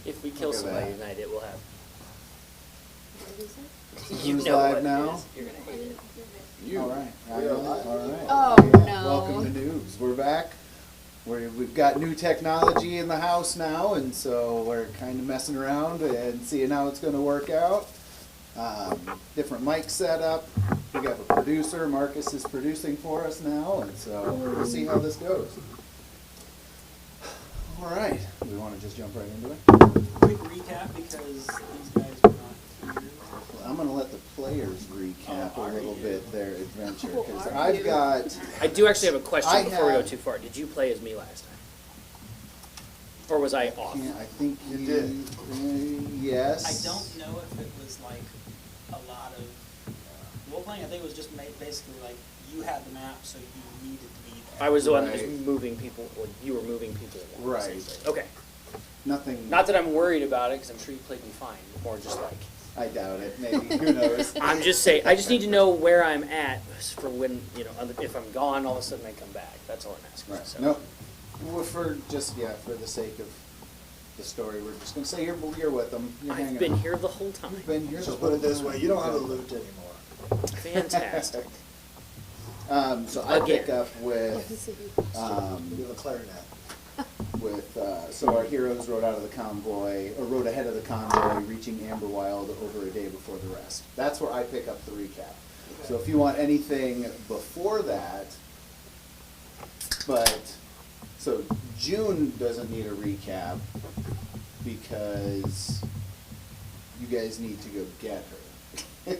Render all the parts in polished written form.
If we kill Look at somebody that. tonight, it will have. Who's live now? You're gonna hate it. You. All right. We are live. All right. Oh, Yeah. no. Welcome to Newbs. We're back. We've got new technology in the house now, and so we're kind of messing around and seeing how it's going to work out. Different mic setup. We have a producer. Marcus is producing for us now, and so we'll see how this goes. All right. We want to just jump right into it? Quick recap because these guys were not here. Well, I'm going to let the players recap Oh, a are little you? bit their adventure, Oh, because are I've you? got... I do actually have a question I before we go have- too far. Did you play as me last time? Or was I off? Yeah, I think You you did. Yes. I don't know if it was like a lot of role playing. I think it was just basically like you had the map, so you needed to be there. I was the one that was Right. moving people, or you were moving people along. Right. essentially. Okay. Nothing. Not that I'm worried about it, because I'm sure you played me fine. More just like, I doubt it. Maybe. Who knows? I'm just saying, I just need to know where I'm at for when, if I'm gone, all of a sudden I come back. That's all I'm asking. Right. So. No. Well, for the sake of the story, we're just gonna say you're with them. You're I've hanging been out. here the whole time. You've been here. So the put it whole this way, time. you don't have a loot anymore. Fantastic. So I pick Again. up with You have a clarinet. so our heroes rode out of the convoy, or rode ahead of the convoy, reaching Amberwilde over a day before the rest. That's where I pick up the recap. So if you want anything before that, so June doesn't need a recap because you guys need to go get her.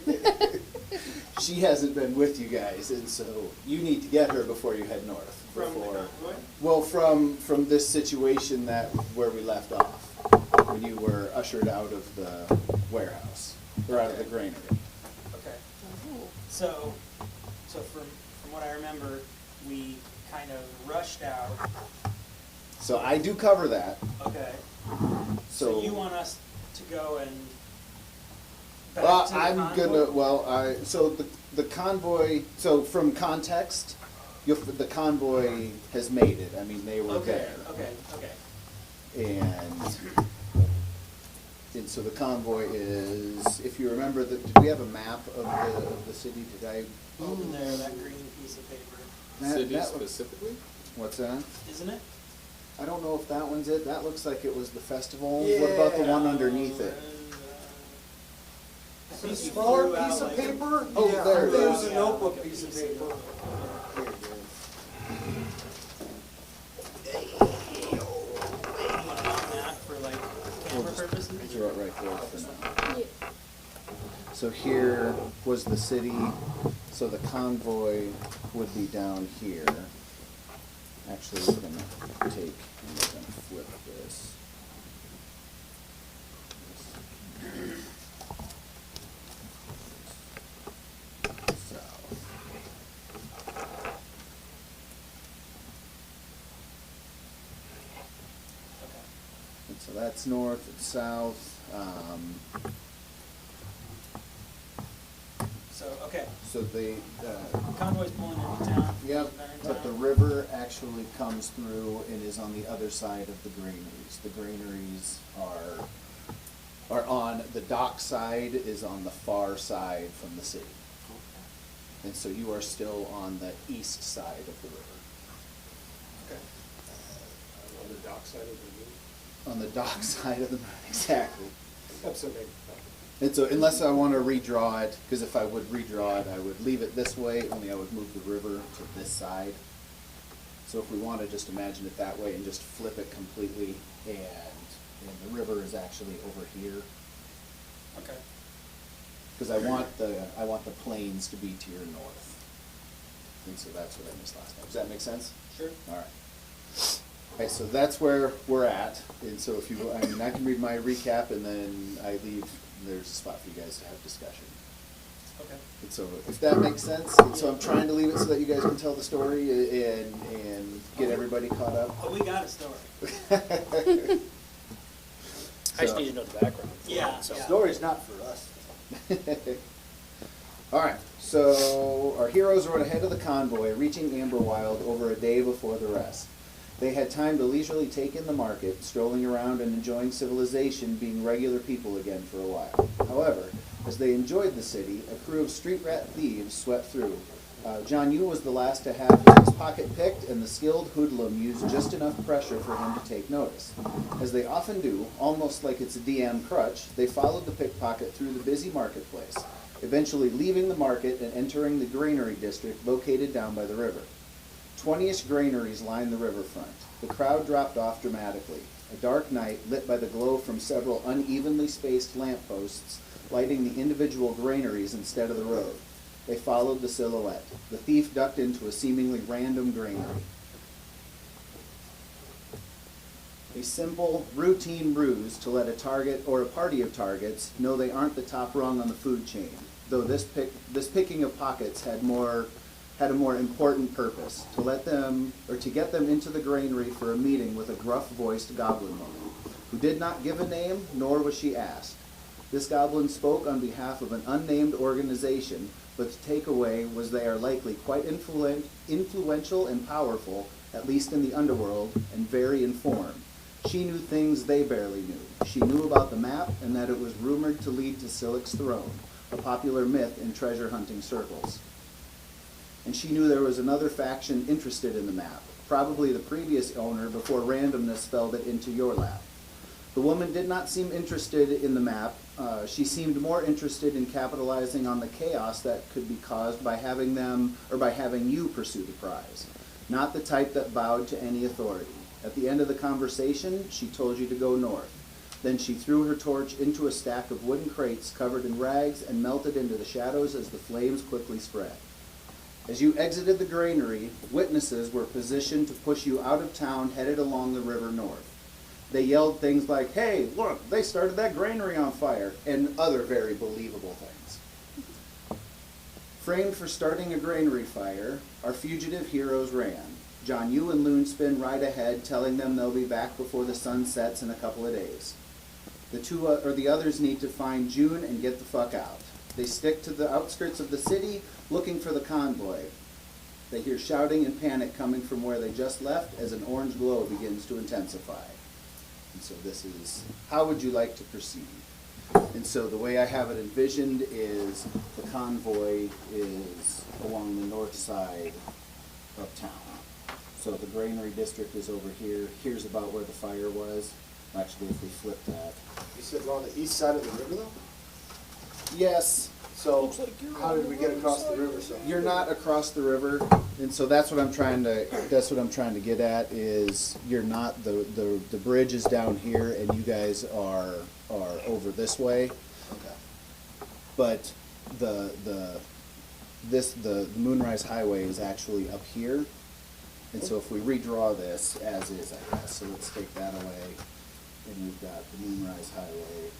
She hasn't been with you guys, and so you need to get her before you head north. From the before- convoy? Well, from this situation where we left off, when you were ushered out of the warehouse, or out of the granary. Okay. So from what I remember, we kind of rushed out. So I do cover that. Okay. So you want us to go and back Well, to the I'm convoy? gonna. So the convoy. So from context, the convoy has made it. I mean, they were Okay. there. Okay. And so the convoy is. If you remember, did we have a map of the city? Did I? Over there, that green piece of paper, City that- specifically? What's that? isn't it? I don't know if that one's it. That looks like it was the festival. What about the one underneath it? I think you Smaller threw out piece of like paper? Oh, Yeah, there it It is. was a notebook piece of paper. a map for like camera purposes. Throw it right there for now. So here was the city, so the convoy would be down here. Actually, we're gonna we're gonna flip this. South. And so that's north and south. So, okay, So the, convoy's pulling into town. yep, They're in but the town. river actually comes through and is on the other side of the granaries. The granaries are on, the dock side is on the far side from the city. And so you are still on the east side of the river. Okay. On the dock side of the On the dock side of the, exactly. episode name. And so unless I want to redraw it, because if I would redraw it, I would leave it this way, only I would move the river to this side. So if we want to just imagine it that way and just flip it completely, and the river is actually over here, Okay. because I want the plains to be to your north. And so that's what I missed last time. Does that make sense? Sure. All right. Okay, so that's where we're at, and so if you, I mean, I can read my recap, and then I leave, there's a spot for you guys to have discussion. Okay. And so, if that makes sense, and so I'm trying to leave it so that you guys can tell the story and get everybody caught up. Oh, we got a story. I just So- need to know the background. Yeah, So. yeah. Story's not for us. All right, so our heroes rode ahead of the convoy, reaching Amberwilde over a day before the rest. They had time to leisurely take in the market, strolling around and enjoying civilization, being regular people again for a while. However, as they enjoyed the city, a crew of street rat thieves swept through. Jonyoo was the last to have his pocket picked, and the skilled hoodlum used just enough pressure for him to take notice. As they often do, almost like it's a DM crutch, they followed the pickpocket through the busy marketplace, eventually leaving the market and entering the granary district located down by the river. 20-ish granaries lined the riverfront. The crowd dropped off dramatically. A dark night, lit by the glow from several unevenly spaced lampposts, lighting the individual granaries instead of the road. They followed the silhouette. The thief ducked into a seemingly random granary. A simple, routine ruse to let a target or a party of targets know they aren't the top rung on the food chain, though this picking of pockets had a more important purpose, to get them into the granary for a meeting with a gruff-voiced goblin woman, who did not give a name, nor was she asked. This goblin spoke on behalf of an unnamed organization, but the takeaway was they are likely quite influential and powerful, at least in the underworld, and very informed. She knew things they barely knew. She knew about the map and that it was rumored to lead to Silic's throne, a popular myth in treasure hunting circles. And she knew there was another faction interested in the map, probably the previous owner before randomness spelled it into your lap. The woman did not seem interested in the map. She seemed more interested in capitalizing on the chaos that could be caused by having you pursue the prize. Not the type that bowed to any authority. At the end of the conversation, she told you to go north. Then she threw her torch into a stack of wooden crates covered in rags and melted into the shadows as the flames quickly spread. As you exited the granary, witnesses were positioned to push you out of town headed along the river north. They yelled things like, "Hey, look, they started that granary on fire," and other very believable things. Framed for starting a granary fire, our fugitive heroes ran. Jonyoo and Loonspin ride ahead, telling them they'll be back before the sun sets in a couple of days. The others need to find June and get the fuck out. They stick to the outskirts of the city, looking for the convoy. They hear shouting and panic coming from where they just left as an orange glow begins to intensify. And so this is, how would you like to proceed? And so the way I have it envisioned is the convoy is along the north side of town. So the granary district is over here. Here's about where the fire was. Actually, if we flip that. You said we're on the east side of the river though? Yes. So how did we get across the river? So You're not across the river, and so that's what I'm trying to get at is you're not the bridge is down here and you guys are over this way. okay. But the Moonrise Highway is actually up here. And so if we redraw this as is, I guess, so let's take that away, and we've got the Moonrise Highway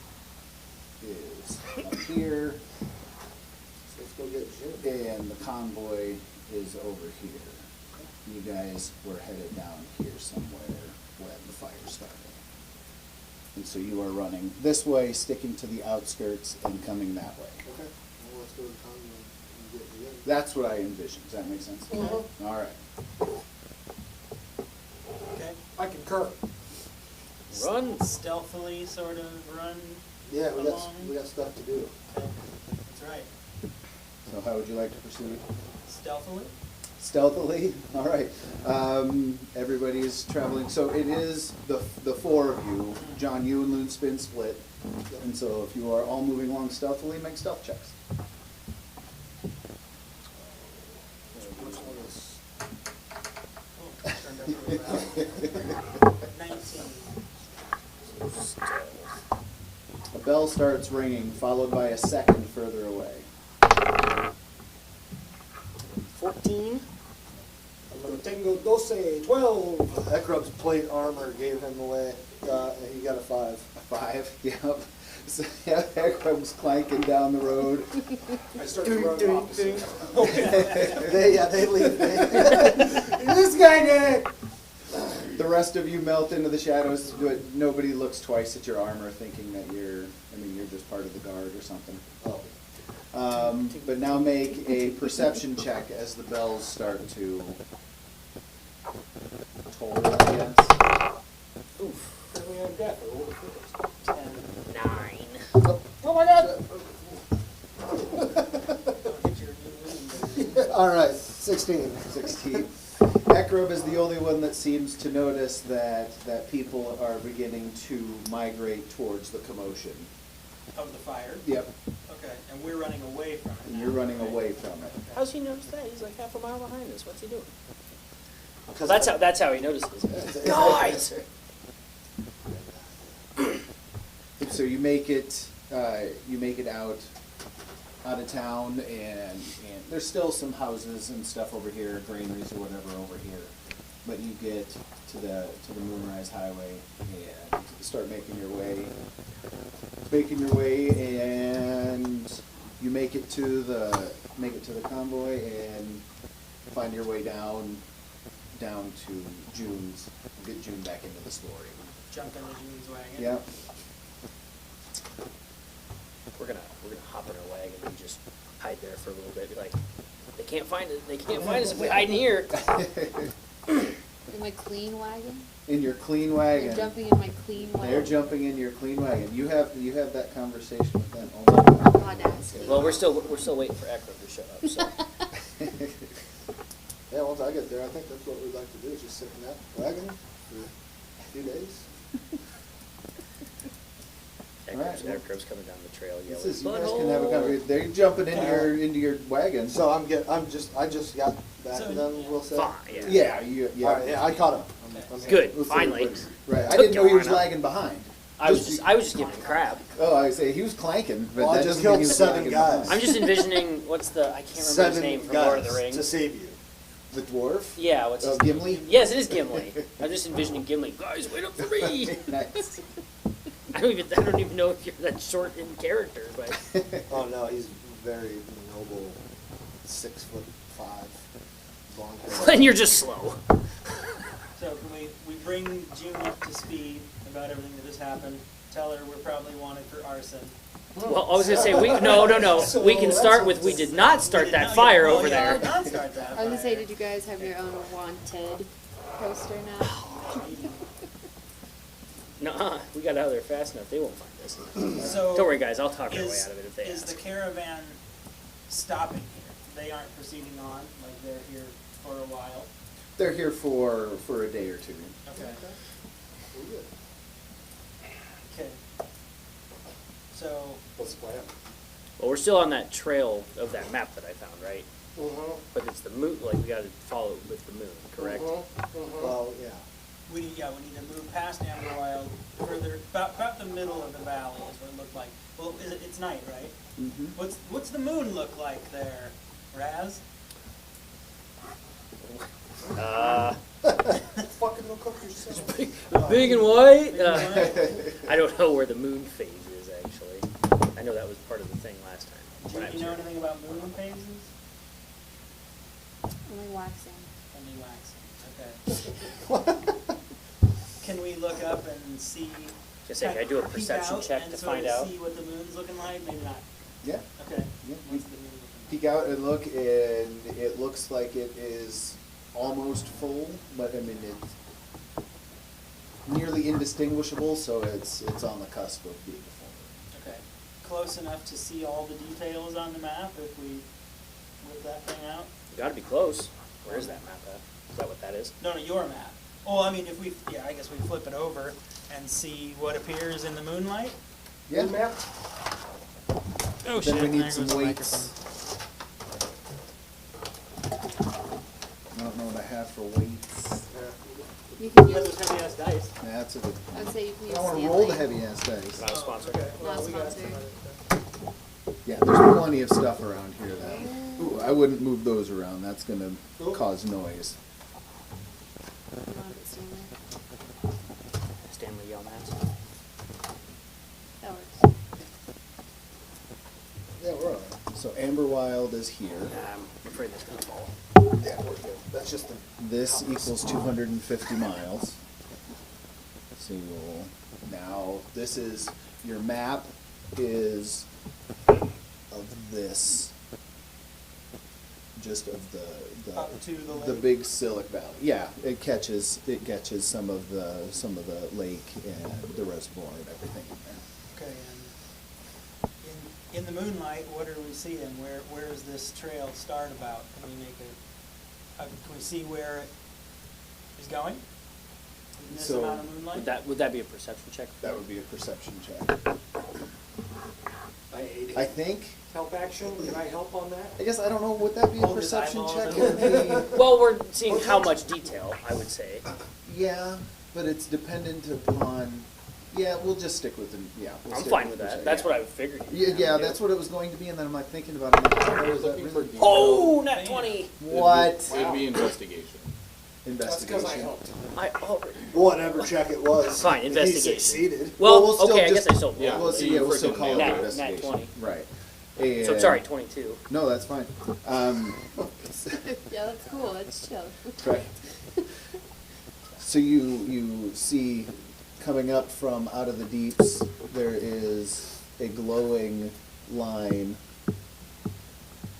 is up here, So let's go get June. and the convoy is over here. You guys were headed down here somewhere when the fire started. And so you are running this way, sticking to the outskirts, and coming that way. Okay. Well, let's go to the convoy and get June. That's what I envisioned. Does that make sense? Mhm. All right. Okay. I concur. Run. Stealthily sort of run Yeah, we along. got stuff to do. Okay. That's right. So how would you like to proceed? Stealthily? Stealthily? All right. Everybody is traveling. So it is the four of you. Jonyoo and Loonspin split. And so if you are all moving along stealthily, make stealth checks. Which one is? Oh, turned up really loud. 19. A bell starts ringing, followed by a second further away. 14. Tengo 12. Ekrub's plate armor gave him away. He got a 5. A 5? Yep. So Ekrub's clanking down the road. I start to run opposite. They leave. This guy did it! The rest of you melt into the shadows, but nobody looks twice at your armor thinking that you're just part of the guard or something. Oh. But now make a perception check as the bells start to toll. of death, I rolled a first. 10. 9. Oh my god! Don't hit your new wound. All right, 16. 16. Ekrub is the only one that seems to notice that people are beginning to migrate towards the commotion. Of the fire? Yep, Okay, and we're running away from it and now, you're running right? away from it. How's he notice that? He's like half a mile behind us. What's he doing? Because That's how he notices it. Guys! So you make it out of town, and there's still some houses and stuff over here, granaries or whatever over here. But you get to the Moonrise Highway and start making your way, and you make it to the convoy and find your way down to June's, get June back into the story. Jump in the June's wagon? Yep. We're gonna hop in our wagon and just hide there for a little bit. Be like, they can't find it. They can't find us if we hide in here. In my clean wagon? In your clean They're wagon. jumping in my clean wagon. They're jumping in your clean wagon. You have that conversation with them. Oh my God. Audacity. Well, we're still waiting for Ekrub to show up. So Yeah, once I get there, I think that's what we'd like to do, is just sit in that wagon for a few days. Alright, well, Ekrub's coming down the trail This yelling. is, you guys can have a conversation. They're jumping into your wagon. So I just got back So, to them, we'll say. Fine, yeah. Yeah. All right, yeah, I caught up. I'm here. Good, Let's see, finally. Right. I Took didn't know he you was on up. lagging behind. I was just giving him crap. Oh, I say he was clanking, but Well, I that just doesn't mean killed he was 7 lagging guys. behind. I'm just envisioning I can't remember his 7 name from guys Lord of the Rings. to save you. The dwarf? Yeah, what's his Gimli? name? Yes, it is Gimli. I'm just envisioning Gimli. Guys, wait up for me. Nice. I don't even know if you're that short in character, but Oh no, he's very noble, 6'5", blonde hair. and you're just slow. So can we bring June up to speed about everything that has happened? Tell her we're probably wanted for arson. Well, I was gonna say no. So We can start that's with what we this- did not start that fire over there. Did not start that I was gonna say, fire. did you guys have your own wanted poster now? Nuh-uh, we got out of there fast enough. They won't find us. So Don't worry, guys. I'll talk our way is- out of it if they Is ask. the caravan stopping here? They aren't proceeding on, like they're here for a while? They're here for a day or two. Okay. We're good. Okay. So, What's the plan? Well, we're still on that trail of that map that I found, right? Mm-hmm. But it's the moon. Like we got to follow it with the moon, correct? Well, yeah. we need to move past Amberwilde, further, about the middle of the valley is what it looked like. Well, it's night, right? Mm-hmm. What's the moon look like there, Raz? Fucking look up yourself. Big and white. Big and white? I don't know where the moon phase is actually. I know that was part of the thing last time. Do when I you was know here. anything about moon phases? Only waxing. Only waxing. Okay. Can we look up and see? Just say, can I do a peek perception out check and to sort find of out? See what the moon's looking like? Maybe not. Yeah. Okay. Yeah. What's the moon looking Peek out and look, and it looks like it is almost full, but I mean it's nearly indistinguishable, so it's on the cusp of being full. like? Okay. Close enough to see all the details on the map if we whip that thing out? You got to be close. Where is that map at? Is that what that is? No, your map. Oh, I mean, I guess we flip it over and see what appears in the moonlight. Yeah. Map? Oh Then we need there some goes the weights. I don't know what I have for weights. You can microphone. use, Those heavy ass dice. That's a good. I would say you can use I want to Stanley. roll the heavy ass dice. Not a sponsor. Okay. Not we got sponsored. Yeah, there's plenty of stuff around here that. Ooh, I wouldn't move those around. That's gonna cause noise. You want it, Stanley? Stanley Yelmats. That works. Yeah, we're all right. So Amberwilde is here. I'm afraid that's going to fall. Yeah, we're good. That's just the. This equals 250 miles. So now this is your map is of this just of Up to the the lake. big Silic Valley. Yeah, it catches some of the lake and the reservoir and everything in there. Okay, and in the moonlight, what are we seeing? Where does this trail start about? Can we make can we see where it is going? In this So, amount of moonlight? Would that be a perception check? That would be a perception check. I think. Help action, can I help on that? I guess I don't know. Would that be a Hold his perception eyeballs check? and- Or be- Well, we're seeing how much detail, I would say. Yeah, but it's dependent upon. Yeah, we'll just stick with it. Yeah, we'll I'm stick fine with that. perception. That's Yeah. what I figured. Yeah, that's what it was going to be, and then I'm like thinking about it. I'm like, oh, is that really? Oh, nat 20. What? It'd be investigation. That's because I Investigation. helped. I already. Whatever check it was. Fine, He investigation. succeeded. Well, we'll still okay, I just- guess I still. Yeah. We'll see. you Yeah, we'll still freaking call it nailed it. investigation. Nat 20. Right. So And- sorry, 22. No, that's fine. Yeah, that's cool, that's chill. Right. So you see coming up from out of the deeps, there is a glowing line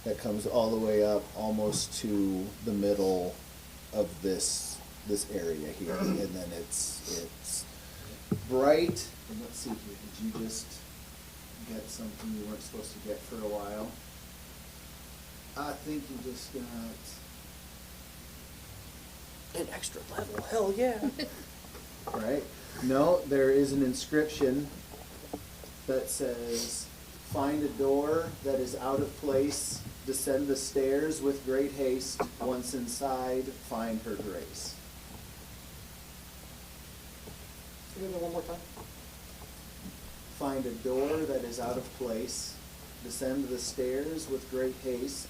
that comes all the way up almost to the middle of this area here, and then it's bright. And let's see here, did you just get something you weren't supposed to get for a while? I think you just got. An extra level. Hell yeah. Right? No, there is an inscription that says, "Find a door that is out of place, descend the stairs with great haste, once inside, find her grace." Can you do that one more time? Find a door that is out of place, descend the stairs with great haste,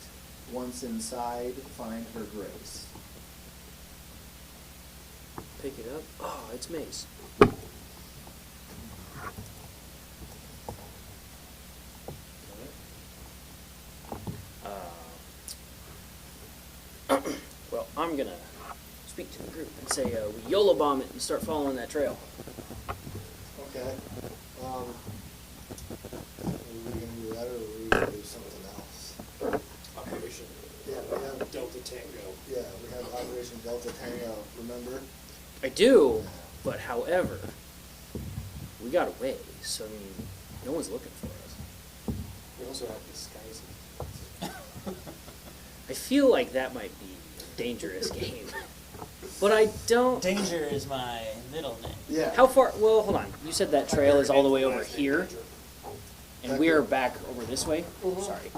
once inside, find her grace. Pick it up. Oh, it's mace. Well, I'm gonna speak to the group and say we YOLO bomb it and start following that trail. Okay. Are we gonna do that or are we gonna do something else? Operation Yeah, we have, Delta Tango. yeah, we have Operation Delta Tango, remember? I do, but however, we got away, so I mean, no one's looking for us. We also have disguises. I feel like that might be a dangerous game, but I don't. Danger is my middle name. Yeah. How far? Well, hold on. You said that trail is all the way over here, and we are back over this way. Mhm. Sorry.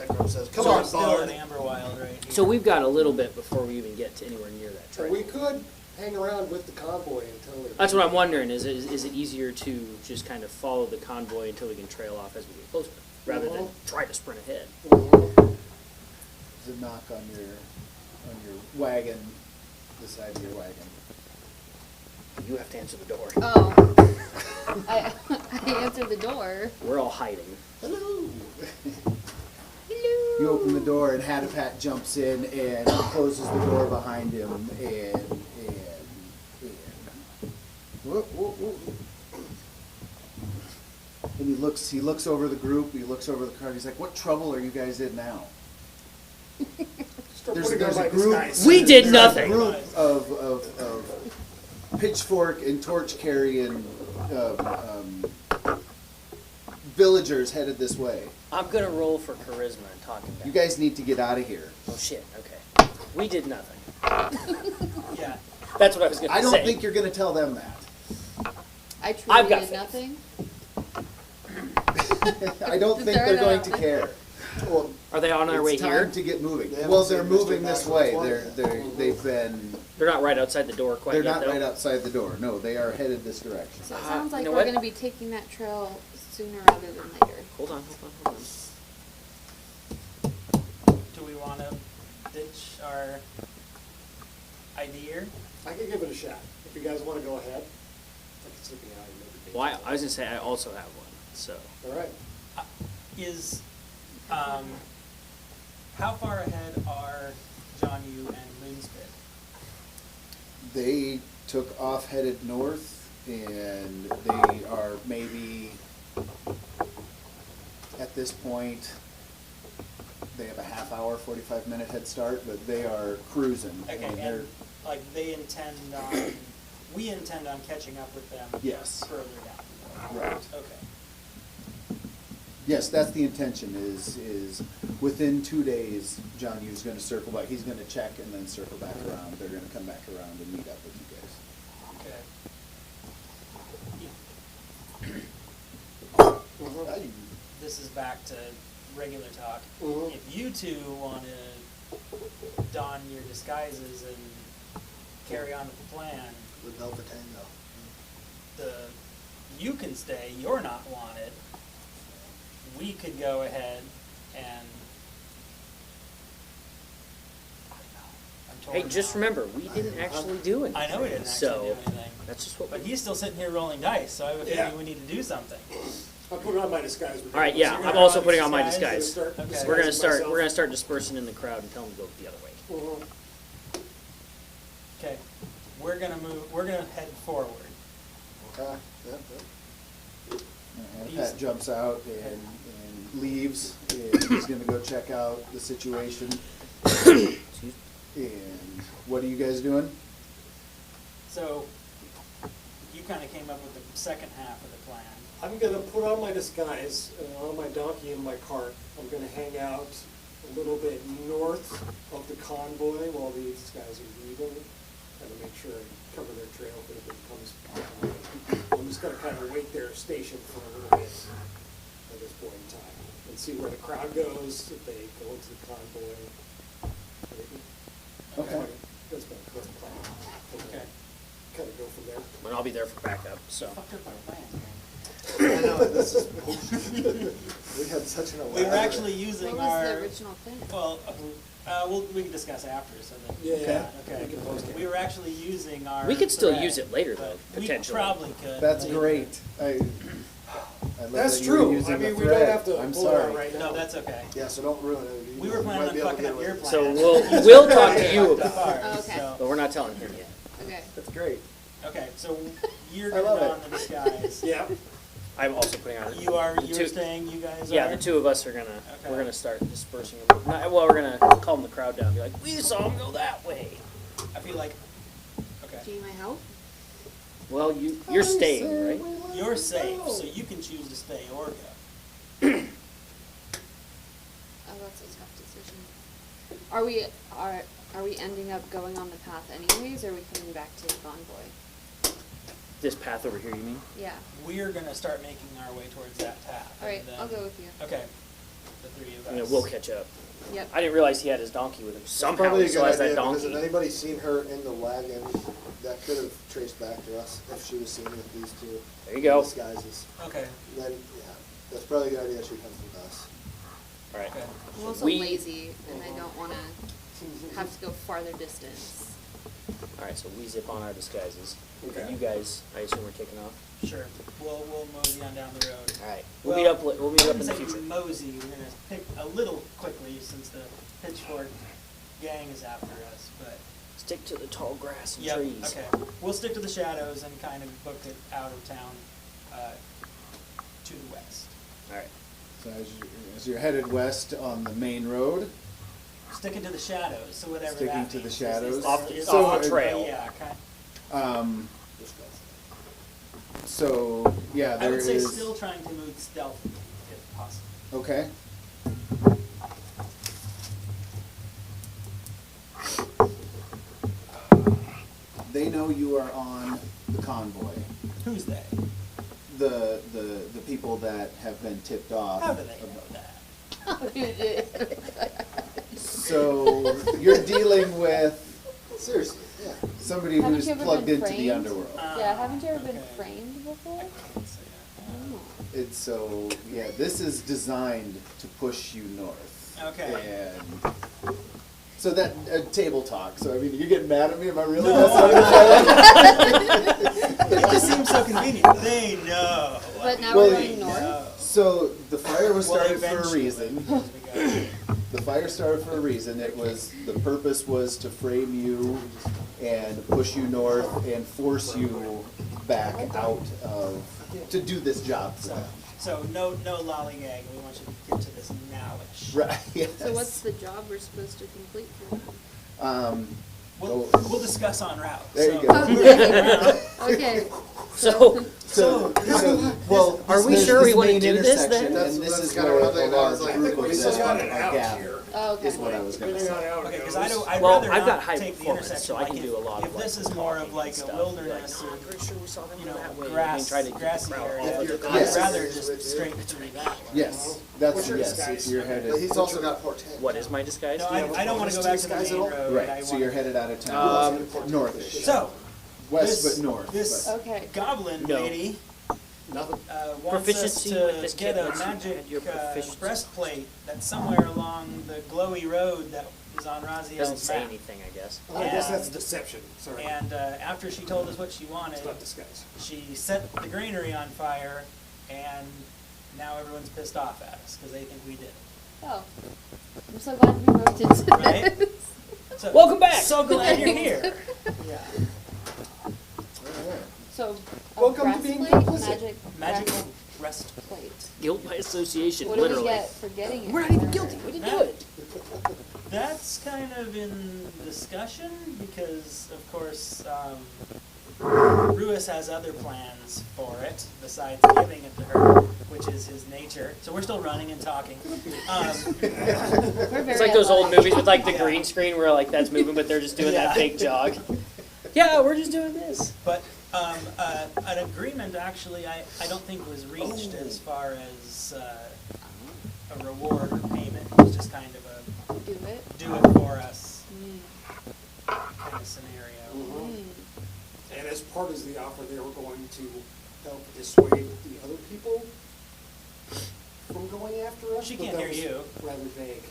Ekrub says, come So on, it's still in Bard. Amberwilde right here. So we've got a little bit before we even get to anywhere near that So trail. we could hang around with the convoy until it. That's what I'm wondering. Is it easier to just kind of follow the convoy until we can trail off as we get closer, rather than try to sprint ahead? Mhm. There's a knock on your wagon, the side of your wagon. You have to answer the door. Oh, I answered the door. We're all hiding. Hello. Hello. You open the door and Hadapat jumps in and closes the door behind him and whoop, whoop, whoop. And he looks over the group, he looks over the crowd, he's like, "What trouble are you guys in now?" Start There's putting on a my group. disguise. We did There's nothing. a group of pitchfork and torch carrying villagers headed this way. I'm gonna roll for charisma and talk him down. You guys need to get out of here. Oh shit. Okay. We did nothing. Yeah. That's what I was gonna I don't say. think you're going to tell them that. I I've truly got did faith. nothing. I don't think Fair they're going enough. to care. Well, Are they on their way It's time here? to get moving. They haven't Well, they're seen Mr. moving this way. Maxwell's They've been. They're not right outside the door quite They're yet, not though. right outside the door. No, they are headed this direction. So it sounds like you know we're what? gonna be taking that trail sooner rather than later. Hold on. Do we want to ditch our idea? I could give it a shot. If you guys want to go ahead. I can sleep behind maybe. Well, I was gonna say I also have one. So All right. Is, how far ahead are Jonyoo and Moonspit? They took off headed north, and they are maybe at this point they have a half hour, 45-minute head start, but they are cruising. I Okay, mean, they're- and like they intend on, we intend on catching up with them. Yes. Further down. Right. Okay. Yes, that's the intention, is within 2 days, Jonyo's gonna circle back, he's gonna check and then circle back around, they're gonna come back around and meet up with you guys. Okay. This is back to regular talk. Mhm. If you two want to don your disguises and carry on with the plan, With Delta Tango. you can stay, you're not wanted. We could go ahead and, I don't know, I'm torn Hey, just now. remember, we didn't actually do anything. I know we didn't actually so do anything. that's just what But we he's still sitting here rolling dice, so I have a feeling Yeah. we need to do something. I'll put on my disguise. All right, yeah, So you're I'm gonna also on putting on my disguise? disguise. Okay. We're gonna Disguising myself. start. We're gonna start dispersing in the crowd and tell them to go the other way. Mhm. Okay, we're gonna head forward. Okay, yep, yep. And Pat jumps out and leaves, and he's gonna go check out the situation. And what are you guys doing? So, you kinda came up with the second half of the plan. I'm gonna put on my disguise, on my donkey and my cart. I'm gonna hang out a little bit north of the convoy while these guys are leaving, kind of make sure I cover their trail if anybody comes behind. I'm just gonna kind of wait there, stationed for a little bit at this point in time, and see where the crowd goes, if they go into the convoy. Okay. That's my current plan. Okay. Kind of go from there. And I'll be there for backup. So Fucked up our plan. I know, this is, we had such an elaborate. We were actually using What was our. the original thing? Well, we can discuss after, so that. Yeah, Okay. we can post it. We were actually using our. we could still thread, use it later, but though, we potentially. probably could. That's later. great. I love That's that you were true. using I the mean, we don't thread. have to I'm pull it out sorry. right now. No, that's okay. Yeah, so don't ruin it. We were You planning might on be able to fucking get up away your with it. plan. So we'll talk to you Fucked up about it, Oh, ours, okay. so- but we're not telling him yet. Okay. That's great. Okay, so you're I gonna love go it. on the disguise. Yeah. I'm also putting on. You're two- staying, you guys Yeah, are? the two of us are gonna. Okay. We're gonna start dispersing. Well, we're gonna calm the crowd down. And be like, we saw him go that way. I feel like, okay, Do you need my help? Well, you're staying, right? you're safe, so you can choose to stay or go. Oh, that's a tough decision. Are we ending up going on the path anyways, or are we coming back to the convoy? This path over here, you mean? Yeah. We're gonna start making our way towards that path. All right, and then- I'll go with you. Okay, the three of us. You know, we'll catch up. Yep. I didn't realize he had his donkey with him. Somehow Probably he a still good has that idea, because donkey. if anybody seen her in the wagon, that could have traced back to us if she was seen with these two. There you go. Disguises. Okay, Then, yeah, that's probably a good idea, she comes with us. All right. okay. I'm also We- lazy, and I don't want to have to go farther distance. All right. So we zip on our disguises. Okay. You guys, I assume, we're taking off. Sure, we'll mosey on down the road. All right. We'll Well, meet up. We'll meet I up in wouldn't the say future. mosey, we're gonna pick a little quickly since the pitchfork gang is after us, but. Stick to the tall grass and Yep, trees. okay. We'll stick to the shadows and kind of book it out of town, to the west. All right. So as you're headed west on the main road, Sticking to the shadows, so whatever that Sticking means. to the Is- shadows? is- Off the- is- off the trail. Yeah, kind. so yeah, I there would say is. still trying to move stealthily, if possible. Okay. They know you are on the convoy. Who's they? The people that have been tipped off. How do they know that? So you're dealing with Seriously, yeah. somebody Haven't who's you ever plugged been into the framed? underworld. Yeah, haven't you ever been okay. framed before? Can't say that. Oh. It's so yeah. This is designed to push you north. Okay. And so that table talk. So I mean, you're getting mad at me? Am I really? No, messing with you? It just seems so convenient. They know. But now Well, we're going north? No. So the fire was Well, started for a eventually, reason. as we go. The fire started for a reason. It was, the purpose was to frame you and push you north and force you back out of, to do this job for them. So no lollygag. We want you to get to this nowish. Right, yes. So what's the job we're supposed to complete for them? We'll discuss en route. There you So- go. Okay, So, Well, Are we there's sure we this wanna main do this, then? intersection, That's- And this that's is kinda where what they a got. large It's like, group we of still them got are it out gathered, here. oh, okay. is what I was gonna Depending on say. how it Okay, because goes. I'd Well, rather I've got not high take the performance, intersection. so I like can if- do a lot of If like this is more of talking like and a stuff, be wilderness like, or, I'm pretty sure we saw them you go know, that way. and grass, try to get the grassy crowd area, off of the Yes. I'd rather Is just with you. straight through that way. Yes, that's, What's your yes, disguise? if you're headed. But he's also got portent. What is my disguise? No, Do you have a I don't want to go bonus back to to the disguise main at all? road. I Right, so want- you're headed out of town, northish, So, west this- but north. this- but- Okay. goblin No. lady Nothing. wants us Proficiency with this to kit, get a once you magic had your proficiency. breastplate that's somewhere along the glowy road that is on Doesn't Rasiel's say map. anything, I guess. I guess And- that's deception, sorry. And after she told us what she wanted, It's not disguise. she set the granary on fire, and now everyone's pissed off at us because they think we did it. Oh, I'm so glad we roped into Right? this. So, Welcome back. So glad you're here. Yeah. So, a Welcome to being breastplate, complicit. Magical breast. breastplate. Guilt by association, What do literally. we get for getting it? We're not even guilty. We didn't do it. That's kind of in discussion because, of course, Rewis has other plans for it besides giving it to her, which is his nature. So we're still running and talking. We're very It's like those old athletic. movies with like the Yeah. green screen where like that's moving, but they're just doing Yeah. that fake jog. Yeah, we're just doing this. But an agreement actually, I don't think was reached as far as a reward or payment. It was just kind of a Do it. do it for us kind of scenario. Mm. And as part of the offer, they were going to help dissuade the other people from going after us. She but can't that hear was you. rather vague.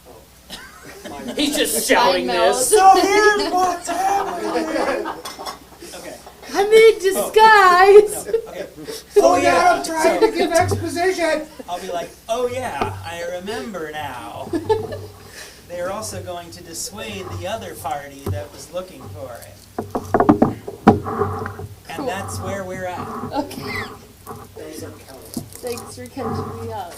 Oh. My He's bad. just shouting mouth. this. So here's what's happening! Okay. I'm in disguise. No, okay. Oh, yeah. yeah, I'm trying So- to give exposition! I'll be like, oh yeah, I remember now. They are also going to dissuade the other party that was looking for it. And Cool. that's where we're at. Okay. That was our counter. Thanks for catching me up.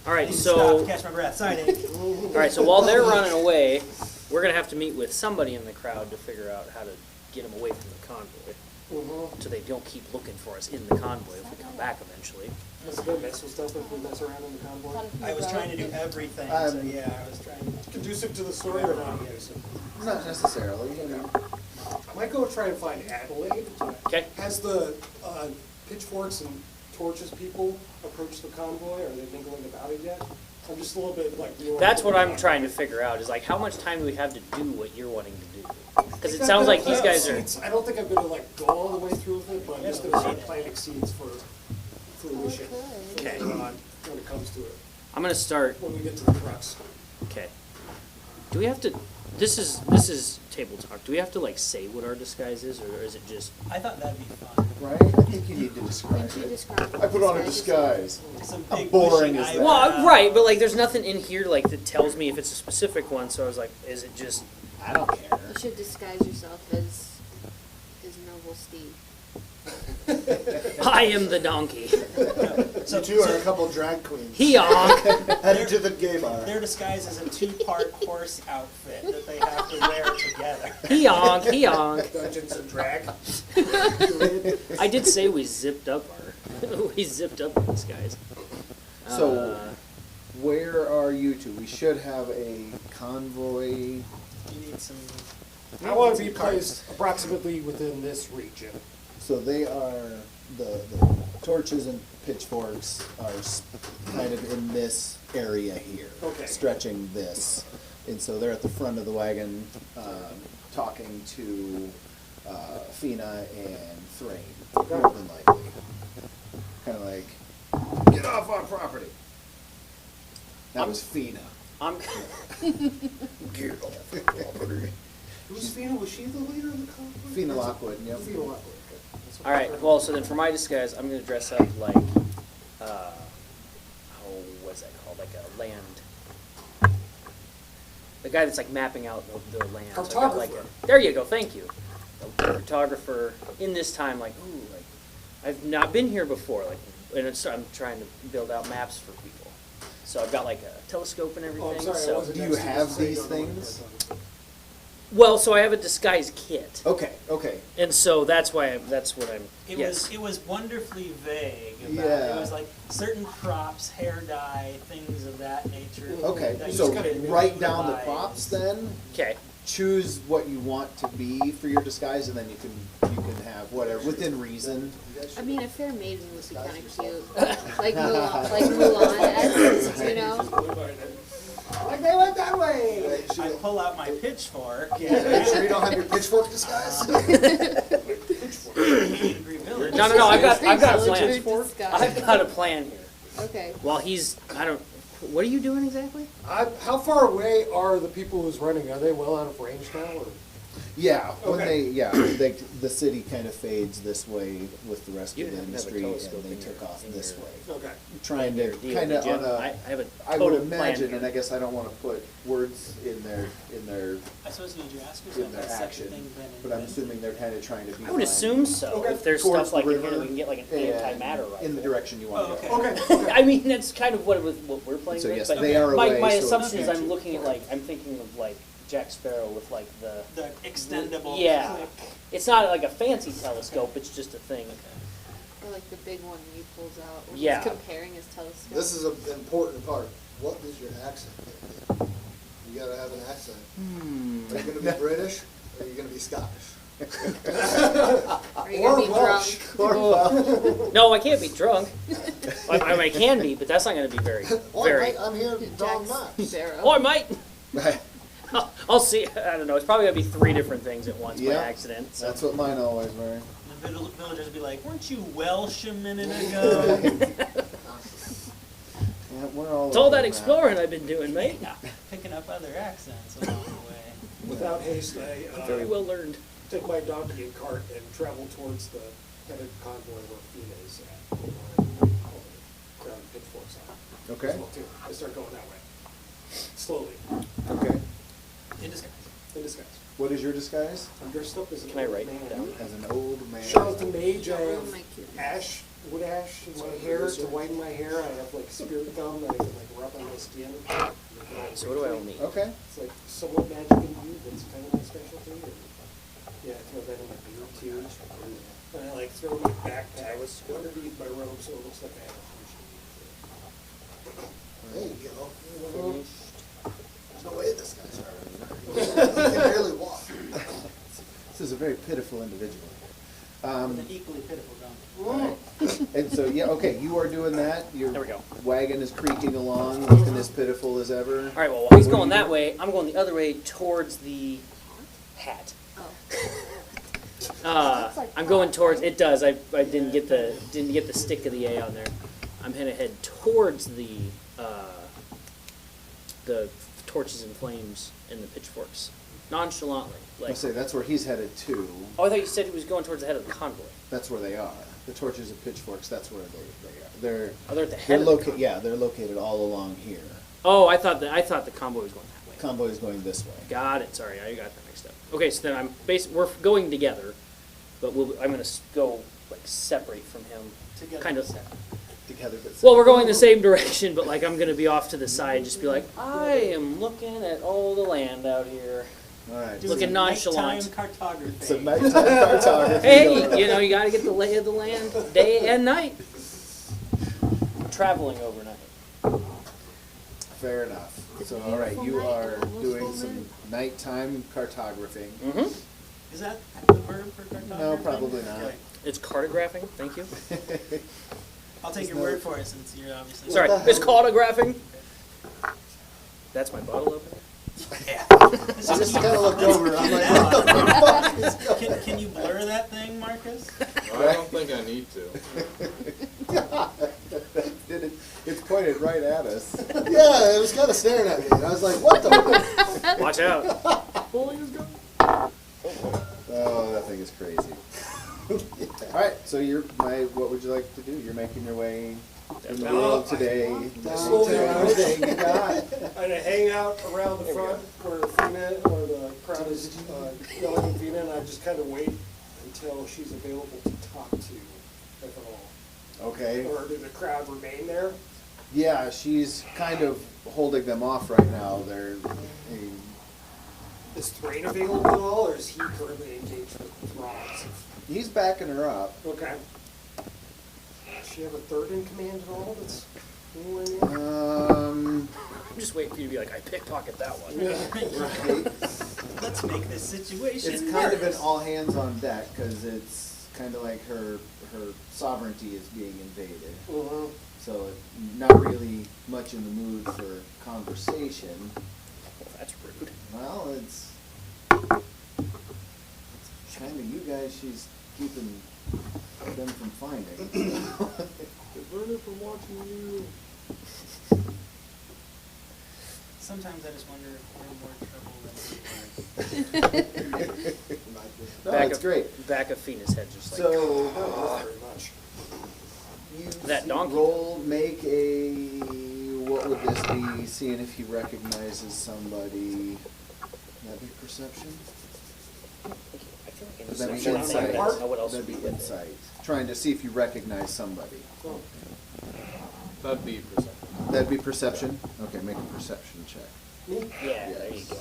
All right, Need to so stop, catch my breath. Sorry, Dave. all right, so while they're running away, we're gonna have to meet with somebody in the crowd to figure out how to get them away from the convoy, Mm-hmm. so they don't keep looking for us in the convoy if we come back eventually. Let's go mess with stuff if we mess around in the convoy. I was trying to do everything, so yeah, I was trying to. Conducive to the story or not conducive? Not necessarily, you know. I might go try and find Adelaide. Okay. Has the pitchforks and torches people approached the convoy? Are they mingling about it yet? I'm just a little bit like. That's what I'm trying to figure out, is like, how much time do we have to do what you're wanting to do? Because it sounds like these guys are, I don't think I'm gonna like go all the way through with it, but I'm just gonna start planting seeds for fruition Okay. later on when it comes to it, I'm gonna start, when we get to the crux. okay. Do we have to, this is table talk, do we have to like say what our disguise is, or is it just, I thought that'd be fun. Right? I think you need to describe Could you it. describe I put on a disguise. Some How big boring bushy is that? eyebrows. well, right, but like, there's nothing in here like that tells me if it's a specific one, so I was like, is it just, I don't care. You should disguise yourself as Noble Steve. I am the donkey. You two are a couple drag queens. He-honk. Headed to the gay bar. Their disguise is a two-part horse outfit that they have to wear together. He-honk, he-honk. Dungeons and Drag. I did say we zipped up we zipped up these guys. So, where are you two? We should have a convoy. You need some. I want to be placed approximately within this region. So they are, the torches and pitchforks are kind of in this area here. Okay. Stretching this. And so they're at the front of the wagon, talking to Fina and Thrain, more than likely. Kind of like, get off our property. That was Fina. I'm Get off our property. Who's Fina? Was she the leader of the convoy? Fina Lockwood, yep. Fina Lockwood, okay. That's what all right. I heard. Well, so then for my disguise, I'm gonna dress up like, what's that called? Like a land. The guy that's like mapping out the land. So I've got, like, there you go. Thank you. A cartographer in this time, like, ooh, like I've not been here before. Like and I'm trying to build out maps for people. So I've got like a telescope and everything. Oh, I'm sorry, I so. wasn't Do you next to have the these thing on things? my Well, so I have a disguise kit, Okay, okay. and so that's why that's what I'm. It yes. was wonderfully vague about Yeah. it was like certain props, hair dye, things of that nature. Okay, that so you could write down the utilize. props then. Okay. Choose what you want to be for your disguise, and then you can have whatever within reason. I mean, a fair maiden would be kind of cute, like Mulan essence, you know? Like they went that way. I pull out my pitchfork. Yeah, make sure you don't have your pitchfork disguise. Angry village. No. I've got a plan. Villager disguise. I've got a plan here. Okay. While he's, what are you doing exactly? How far away are the people who's running? Are they well out of range now? Or? Yeah, when Okay. the city kind of fades this way with the rest You of the didn't have a industry, telescope and they in took your- off in this your- way. Okay. Trying to Your deal, kind of did you? on a. I have a I total would plan imagine, here. and I guess I don't want to put words in their I suppose you need to ask in yourself their has such a action, thing been but I'm invented? assuming they're kind of trying to be. I would assume so. Okay. If there's Towards stuff like the in here, river we can get like an and antimatter rifle. in the direction you want Oh, to okay. go. Okay. I mean, that's kind of what we're playing So with. yes, but they are my, away, my so it's assumption is I'm future. looking at I'm thinking of like Jack Sparrow with like the. The extendable Yeah. clip. It's not like a fancy telescope. It's just a thing. Or like the big one he pulls out when Yeah. he's comparing his telescope. This is an important part. What is your accent? You gotta have an accent. Are you gonna be British or are you gonna be Scottish? Are you Or gonna be Welsh. drunk? No, I can't be drunk. I can be, but that's not going to be very. I'm here Don Jack Knox. Sparrow. Oh, I might. I'll see. I don't know. It's probably going to be 3 different things at once by Yeah. accident. So. That's what mine always were. The villagers would be like, weren't you Welsh a minute ago? Yeah, we're all. It's all over that the map. exploring I've been doing, mate. Picking up other accents along the way. Without haste, I Very well learned. take my donkey and cart and travel towards the headed convoy where Fina is at. All the crown pitchforks on. Okay. As well, too. I start going that way. Slowly. Okay. In disguise. In disguise. What is your disguise? I'm dressed up as an Can I old write man. it down? As an old man. Charlatan mage, I Oh have my goodness. ash, wood ash in my hair to whiten my hair. I have like spirit gum that I can like rub on my skin. So what do I all need? Okay. It's like somewhat magic infused, but it's kind of my specialty. And, yeah, I throw that in my beard too. And I like throw my backpack underneath my robe so it looks like I have a There you go. There's no way this guy's already. He can barely walk. This is a very pitiful individual. With an equally pitiful donkey. And so, yeah, okay, you are doing that. Your There we go. wagon is creaking along, looking as pitiful as ever. All right. Well, while he's What are going you that doing? way, I'm going the other way towards the hat. Oh. I'm going towards. It does. I didn't get the stick of the A on there. I'm gonna head towards the torches and flames and the pitchforks, nonchalantly. I Like, say that's where he's headed to. oh, I thought you said he was going towards the head of the convoy. That's where they are. The torches and pitchforks. That's where they are. They're Oh, they're at the they're head of the located. convoy. Yeah, they're located all along here. Oh, I thought the convoy was going that way. Convoy is going this way. Got it. Sorry, I got that mixed up. Okay, so then we're going together, but I'm gonna go like separate from him. Together. Kind of. Together, but Well, we're going the same direction, but like I'm gonna be off to the side, just be like, I am looking at all the land out here. all right. Doing Looking nonchalant. nighttime cartography. It's a nighttime cartography. Hey, you know, you gotta get the lay of the land day and night. Traveling overnight. Fair enough. So, all right, you are doing some nighttime cartographing. Mm-hmm. Is that the verb for cartography? No, probably not. Okay. It's cartographing. Thank you. I'll take your word for it since you're obviously. Sorry, it's cartographing. That's my bottle opener. I just kind of looked over. I'm like, what the fuck is going on? Can you blur that thing, Marcus? I don't think I need to. It's pointed right at us. Yeah, it was kind of staring at me. And I was like, what the fuck? Watch out. Oh, that thing is crazy. All right, so what would you like to do? You're making your way in the world today. Slowly Everything you got. And I hang out around the front where Fina or the crowd is yelling at Fina, and I just kind of wait until she's available to talk to, if at all. Okay. Or did the crowd remain there? Yeah, she's kind of holding them off right now. Is Thrain available at all, or is he currently engaged with Throngs? He's backing her up. Okay. Does she have a third in command at all that's anywhere near? I'm just waiting for you to be like, I pickpocket that one. Right. Let's make this situation It's kind of an worse. all hands on deck because it's kind of like her sovereignty is being invaded. Mm-hmm. So not really much in the mood for conversation. Well, that's rude. Well, it's kind of you guys she's keeping them from finding. Learn from watching you. Sometimes I just wonder if we're in more trouble than we are. No, Back it's of- great. Back of Fina's head, just like. So Not very much. you That donkey. roll, make a, what would this be? Seeing if he recognizes somebody. That'd be perception. I feel like I need That'd be something insight. I don't know what else That'd would be with it. insight. Trying to see if you recognize somebody. Oh. That'd be perception. That'd be perception. Okay, make a perception check. Me? Yeah, there you go.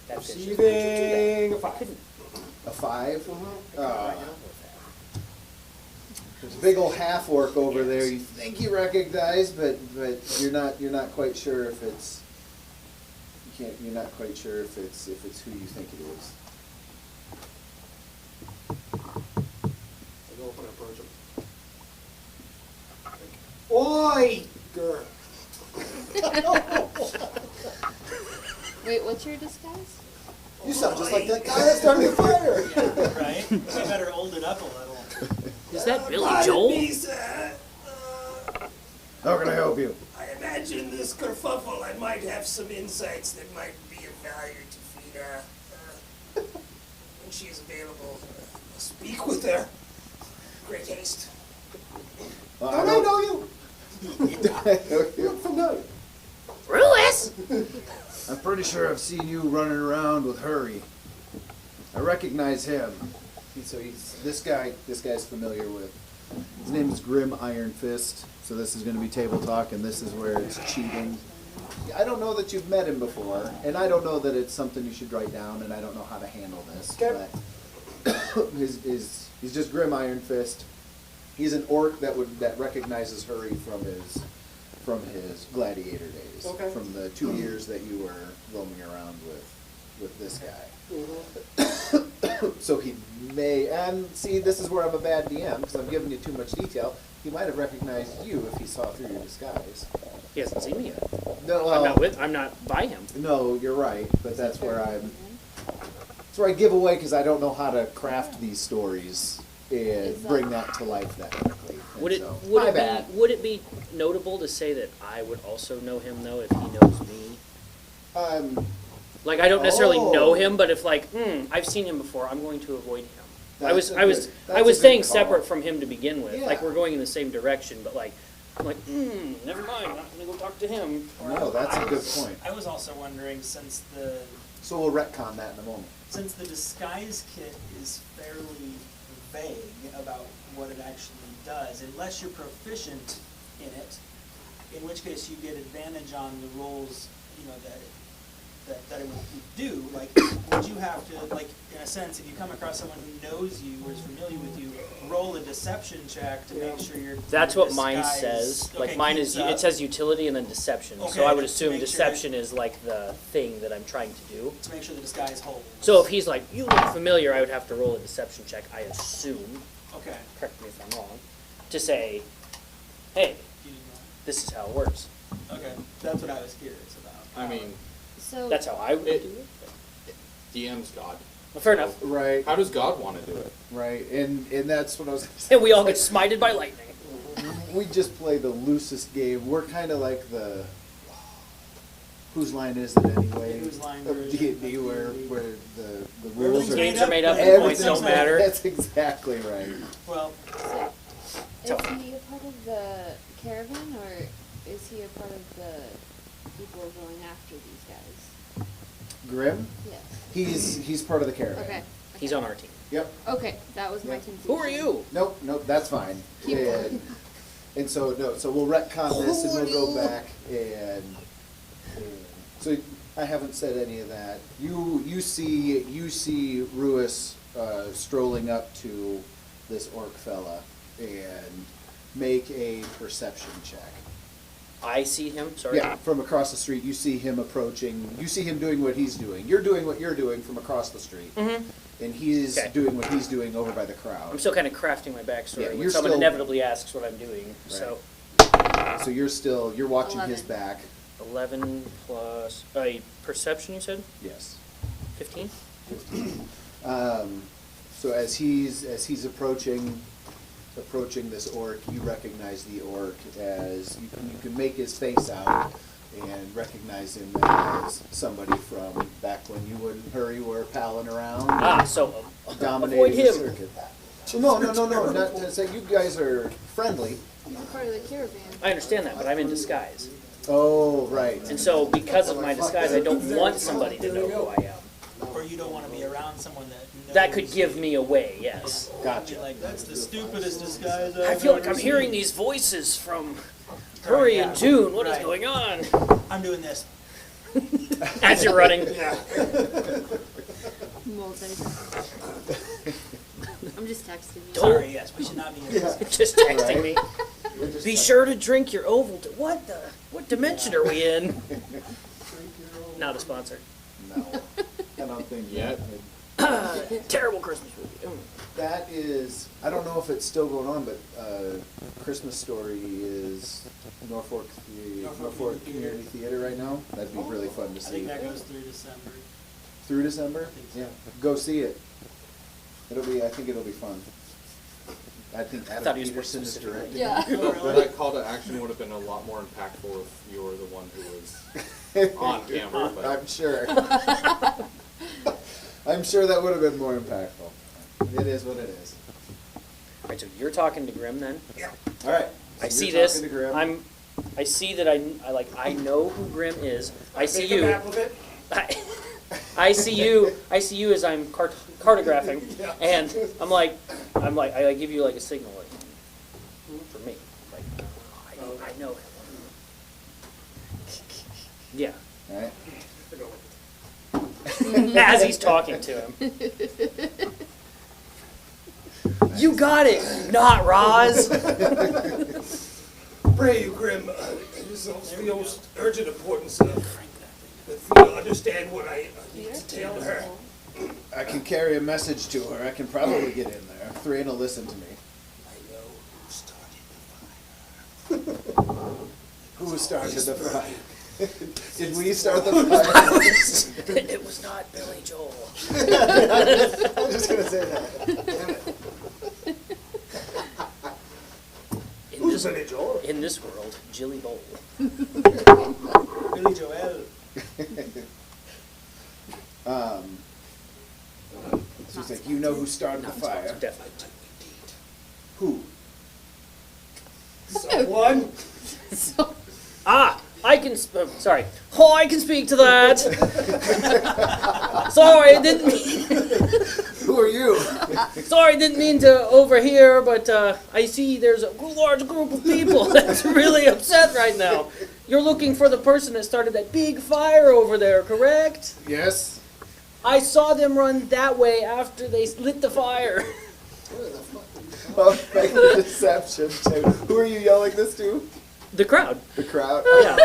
That's it. Receiving a 5. A 5. Mhm. I Uh, know with that. There's a big old half-orc over there. You think you recognize, but you're not quite sure if it's. You're not quite sure if it's who you think it is. I go up and approach him. Oi! Grr. Wait, what's your disguise? You sound just like that guy that started the fire. Yeah, right? We better hold it up a little. Is that Billy Joel? How can I help you? I imagine this kerfuffle, I might have some insights that might be of value to Fina. When she is available, I'll speak with her. Great haste. Well, Don't I know you? You look familiar. Rewis! I'm pretty sure I've seen you running around with Hurey. I recognize him. So this guy's familiar with. His name is Grim Iron Fist. So this is going to be table talk, and this is where it's cheating. I don't know that you've met him before, and I don't know that it's something you should write down, and I don't know how to handle this. Okay. But he's just Grim Iron Fist. He's an orc that recognizes Hurey from his gladiator days. Okay. From the 2 years that you were roaming around with this guy. Mhm. So he may, and see, this is where I'm a bad DM because I'm giving you too much detail. He might have recognized you if he saw through your disguise. He hasn't seen me yet. No, well, I'm not by him. no, you're right, but that's where I give away because I don't know how to craft these stories and bring that to life that quickly. And Would it so, would my it bad. be would it be notable to say that I would also know him though if he knows me? Like I don't necessarily know him, but if like, I've seen him before, I'm going to avoid him. I was That's a good staying call. separate from him to begin with. Like Yeah. we're going in the same direction, but like I'm like, never mind, I'm not gonna go talk to him. No, that's a good point. I was also wondering, since the So we'll retcon that in a moment. disguise kit is fairly vague about what it actually does, unless you're proficient in it, in which case you get advantage on the rolls, that it would do. Like, would you have to, like, in a sense, if you come across someone who knows you or is familiar with you, roll a deception check to make sure you're. That's your what mine disguise- says. Like okay, mine keeps is, up. it says utility and then deception. Okay, So I would to assume make sure- deception is like the thing that I'm trying to do. To make sure the disguise holds. So if he's like, you look familiar, I would have to roll a deception check, I assume, Okay. correct me if I'm wrong, to say, hey, You didn't this is how it works. know. Okay, that's what I was curious about. I mean, So That's how I would do it. DM's God. Well, fair enough. Right, How does God want to do it? right, and that's what I was. And we all get smited by lightning. We just play the loosest game. We're kind of like the whose line is it anyway? Whose line of version D&D of where D&D. the rules Everything's are Games are made up, Everything's points don't made up. matter. That's exactly right. Well, is he a part of the caravan, or is he a part of the people going after these guys? Grim, Yes. he's part of the caravan. Okay. He's on our team. Yep. Okay, that was my Yeah. confusion. Who are you? Nope, that's fine. Keep And so, no, so we'll retcon this and we'll go back and, so I haven't said any of that. You see Rewis strolling up to this orc fella and make a perception check. I see him, sorry. Yeah, from across the street, you see him approaching, you see him doing what he's doing. You're doing what you're doing from across the street. Mm-hmm. And he's Okay. doing what he's doing over by the crowd. I'm still kind of crafting my backstory. Yeah, when you're someone still- inevitably asks what I'm doing. So So you're watching his 11. back. 11 plus perception, you said? Yes. 15? So as he's approaching this orc, you recognize the orc as you can make his face out and recognize him as somebody from back when you and Hurey were palling around. Ah, so avoid dominating the him. circuit. No, not to say you guys are friendly. You're part of the caravan. I understand that, but I'm in disguise. Oh, right. And so because of my disguise, I don't want somebody to know who I am. Or you don't want to be around someone that knows. That could give me away, yes. Gotcha. Like, that's the stupidest disguise I I've feel like ever I'm hearing seen. these voices from Hurey and June. What is Right. going on? I'm doing this. As you're running. I'm just texting you. Sorry, yes, we should not be doing this. Just texting me. Be sure to drink your oval. What dimension are we in? Not a sponsor. No, I don't think Yet. Terrible Christmas movie. That is, I don't know if it's still going on, but Christmas Story is Norfolk Community Theater right now. That'd be really fun to I see. think that goes through December. Through December? think so. Yeah, go see it. I think it'll be fun. I think thought Adam he was Peterson is specific. directing. Yeah. But that call to action would have been a lot more impactful if you were the one who was on camera. But I'm sure. I'm sure that would have been more impactful. It is what it is. All right, so you're talking to Grim then? Yeah. All right. I so see you're this. talking to Grim. I see that I know who Grim is. I see Make a you. map of it. I see you. I see you as I'm cartographing, Yeah. and I give you like a signal, like for me, like I know him. Yeah, All right. as he's talking to him. You got it, not Roz. Pray you, Grim, this is of the most urgent importance that for you to understand what I need to tell her. I can carry a message to her. I can probably get in there. Thrain will listen to me. I know who started the fire. Who started the fire? Did we start the fire? It was not Billy Joel. I was just gonna say that. Damn it. Who's Billy Joel? In this world, Jilly Bowl. Billy Joel. So he's like, you know who started the Not fire? sponsored, definitely. Who? Someone? Ah, I can. Sorry. Oh, I can speak to that. Sorry, I didn't mean. Who are you? Sorry, didn't mean to overhear, but I see there's a large group of people that's really upset right now. You're looking for the person that started that big fire over there, correct? Yes. I saw them run that way after they lit the fire. Well, make a deception check. Who are you yelling this to? The crowd. The crowd. Yeah.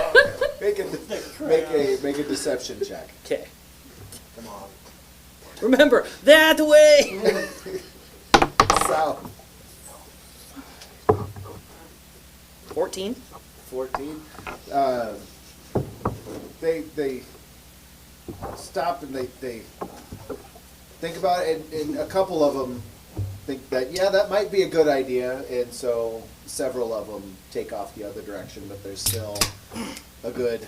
Make a deception check. Okay. Come on. Remember, that way. South. 14. 14. They stop and they think about it, and a couple of them think that, yeah, that might be a good idea, and so several of them take off the other direction, but there's still a good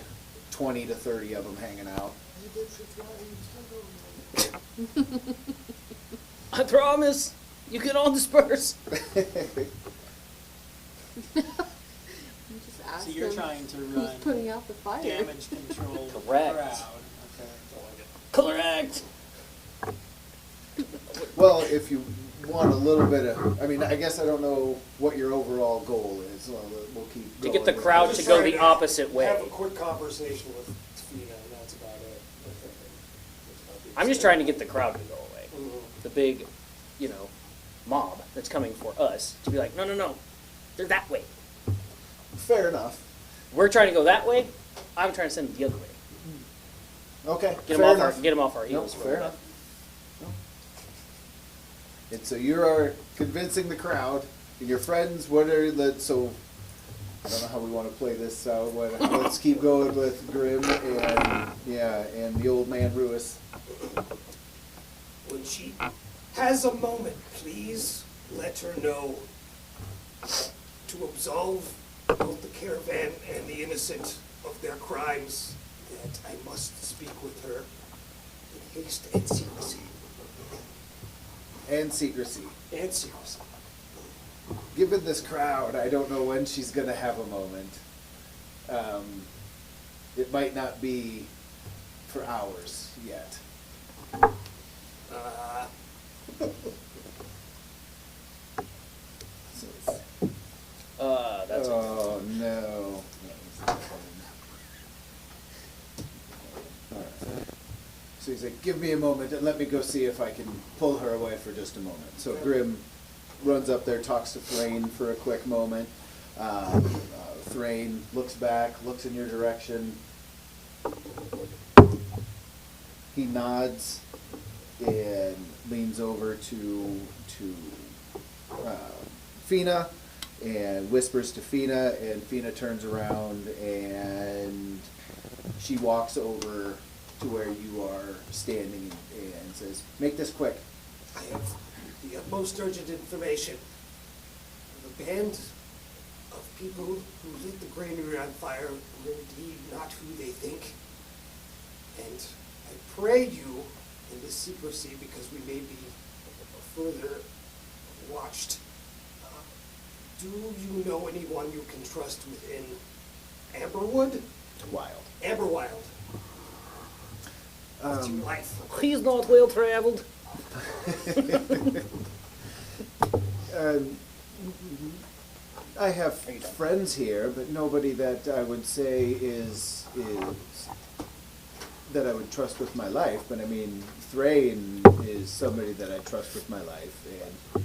20 to 30 of them hanging out. I promise. You can all disperse. Just ask So you're them trying to who's run putting out the fire. damage control Correct. crowd. Okay. Correct. Well, if you want a little bit of, I mean, I guess I don't know what your overall goal is. Well, we'll keep To going get the with crowd that. to go the opposite way. Have a quick conversation with Fina, and that's about it. I'm just trying to get the crowd to go away. Mhm. The big, mob that's coming for us to be like, no, they're that way. Fair enough. We're trying to go that way. I'm trying to send them the other way. Okay, Get fair them enough. off our No, heels. for a fair little enough. No. And so you are convincing the crowd, and your friends, what are the, so, I don't know how we want to play this out, let's keep going with Grim and the old man Rewis. When she has a moment, please let her know to absolve both the caravan and the innocent of their crimes, that I must speak with her in haste and secrecy. And secrecy. And secrecy. Given this crowd, I don't know when she's going to have a moment. It might not be for hours yet. That's Oh, no. So he's like, give me a moment and let me go see if I can pull her away for just a moment. So Grim runs up there, talks to Thrain for a quick moment. Thrain looks back, looks in your direction. He nods and leans over to Fina and whispers to Fina, and Fina turns around and she walks over to where you are standing and says, make this quick. I have the utmost urgent information. The band of people who lit the granary on fire were indeed not who they think. And I pray you in this secrecy, because we may be further watched. Do you know anyone you can trust within Amberwood? Wild. Amberwilde. What's your life? He's not well traveled. I have friends here, but nobody that I would say is that I would trust with my life. But I mean, Thrain is somebody that I trust with my life. And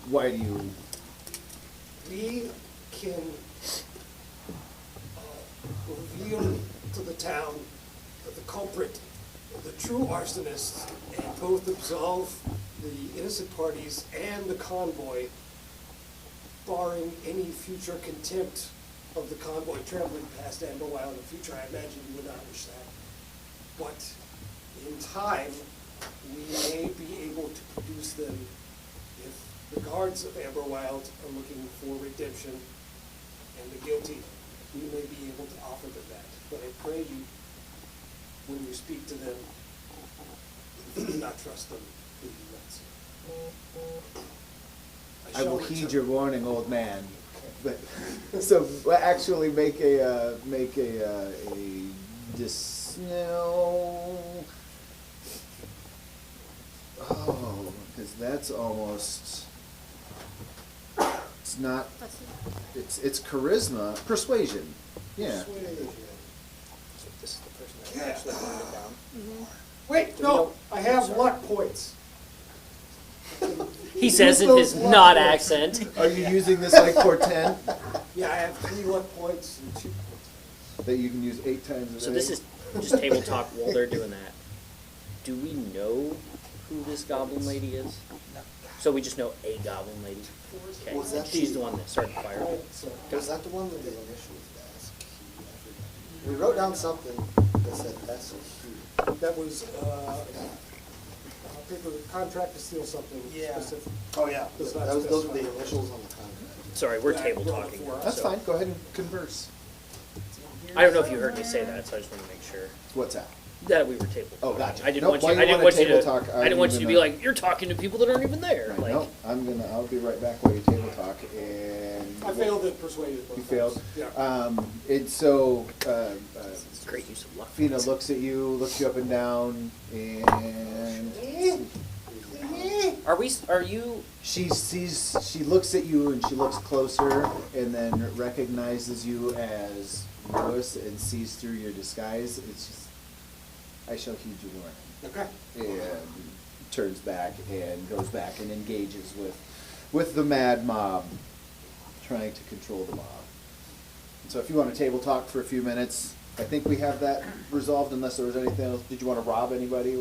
why do you? We can reveal to the town that the culprit, the true arsonist, and both absolve the innocent parties and the convoy, barring any future contempt of the convoy traveling past Amberwilde in the future. I imagine you would not wish that. But in time, we may be able to produce them if the guards of Amberwilde are looking for redemption, and the guilty, we may be able to offer them that. But I pray you, when you speak to them, if you do not trust them, do not. I will shall heed return. your warning, old man. But so actually make a oh, because that's almost, it's not, it's charisma, persuasion, yeah. This is the person that actually wrote it down. Wait, no, I have luck points. He says in his not accent. Are you using this like portent Yeah, I have 3 luck points and 2 points. that you can use 8 times a day? So this is just table talk while they're doing that. Do we know who this goblin lady is? So we just know a goblin lady. Okay, Was that she's the- the one that started the fire. Was that the one with the initials SQ? We wrote down something that said SQ. That was, paper contract to steal something Yeah. specific. Oh, yeah. Does not Those were specify. the initials on the contract. Sorry, we're Yeah, table roll talking. for us. That's so- fine, go ahead and converse. I don't know if you heard me say that, so I just want to make sure What's that? that we were table. Oh, talking. gotcha. I didn't Nope, want you. while I you didn't wanna want you table to. talk, I didn't want you to be gonna- like you're talking to people that aren't even there. Right, Like, no, I'll be right back while you table talk, and. I failed at persuasion. both You times. failed? Yeah. And so, it's great use of luck. Fina looks at you, looks you up and down, and Are you? She looks at you and she looks closer and then recognizes you as Rewis and sees through your disguise. It's just, I shall heed you warning. Okay. And turns back and goes back and engages with the mad mob, trying to control the mob. And so if you want to table talk for a few minutes, I think we have that resolved unless there was anything else. Did you want to rob anybody?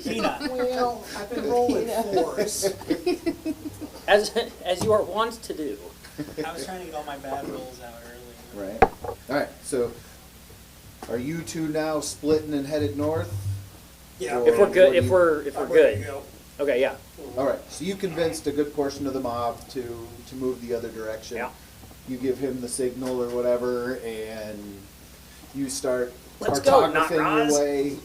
Tina. Well, I've been rolling 4s. As you are wont to do. I was trying to get all my bad rolls out early. Right. All right. So, are you two now splitting and headed north? Yeah. Or If we're good, if were we're I'm ready to good. go. Okay, yeah. All right. So you convinced a good portion of the mob to move the other direction. Yeah. You give him the signal or whatever, and you start Let's go, cartographing Not your way.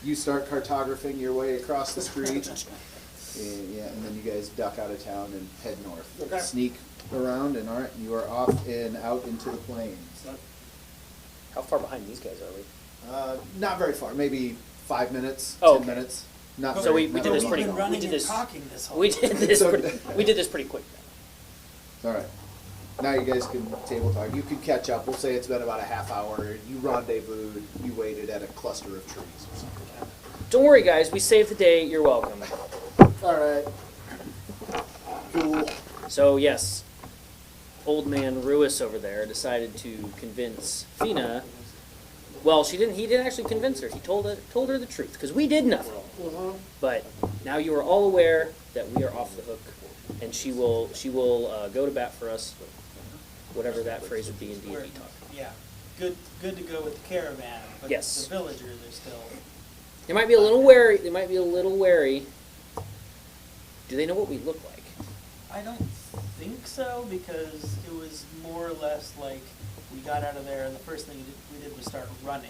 You start cartographing your way across the street. And then you guys duck out of town and head north. Okay. Sneak around, and all right, you are off and out into the plains. How far behind these guys are we? Not very far, maybe 5 minutes, Oh, 10 okay. minutes. Not So very, we not did very this long. pretty. We've been We running did and this. talking this whole We did this. So- We did this pretty quick. All right. Now you guys can table talk. You can catch up. We'll say it's been about a half hour. You rendezvoused. You waited at a cluster of trees or something. Don't worry, guys. We saved the day. You're welcome. All right. Cool. So yes, old man Rewis over there decided to convince Fina. Well, she didn't. He didn't actually convince her. He told her the truth because we did nothing. But now you are all aware that we are off the hook, and she will go to bat for us. Whatever that phrase would be in D&D talk. Yeah, good to go with the caravan, but Yes. the villagers are still. They might be a little wary. They might be a little wary. Do they know what we look like? I don't think so, because it was more or less like we got out of there and the first thing we did was start running.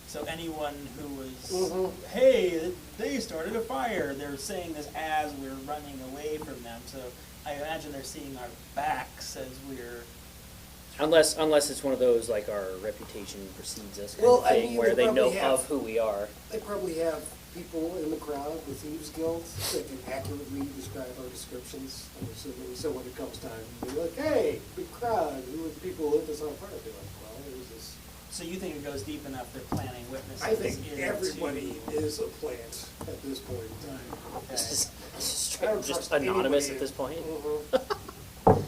So anyone who was, hey, they started a fire, they're saying this as we're running away from them. So I imagine they're seeing our backs as we're. Unless it's one of those like our reputation precedes us kind Well, of I thing, mean, where they they know probably have- of who we are. They probably have people in the crowd with thieves guilds that can accurately describe our descriptions. I'm assuming. So when it comes time, they're like, hey, big crowd, who are the people who lit this on fire? They're like, well, there's this. So you think it goes deep enough? They're planning witnesses. I think into- everybody is a plant at this point in time. Okay. This is I don't just trust anonymous anybody. at this point. Mhm.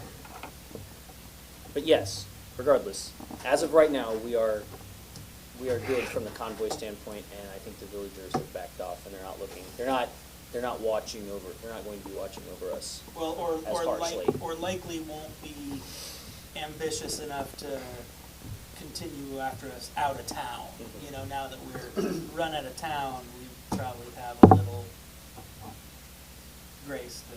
But yes, regardless, as of right now, we are good from the convoy standpoint, and I think the villagers have backed off and they're not looking. They're not watching over. They're not going to be watching over us. Well, as harshly. or likely won't be ambitious enough to continue after us out of town. Mhm. You know, now that we're run out of town, we probably have a little grace to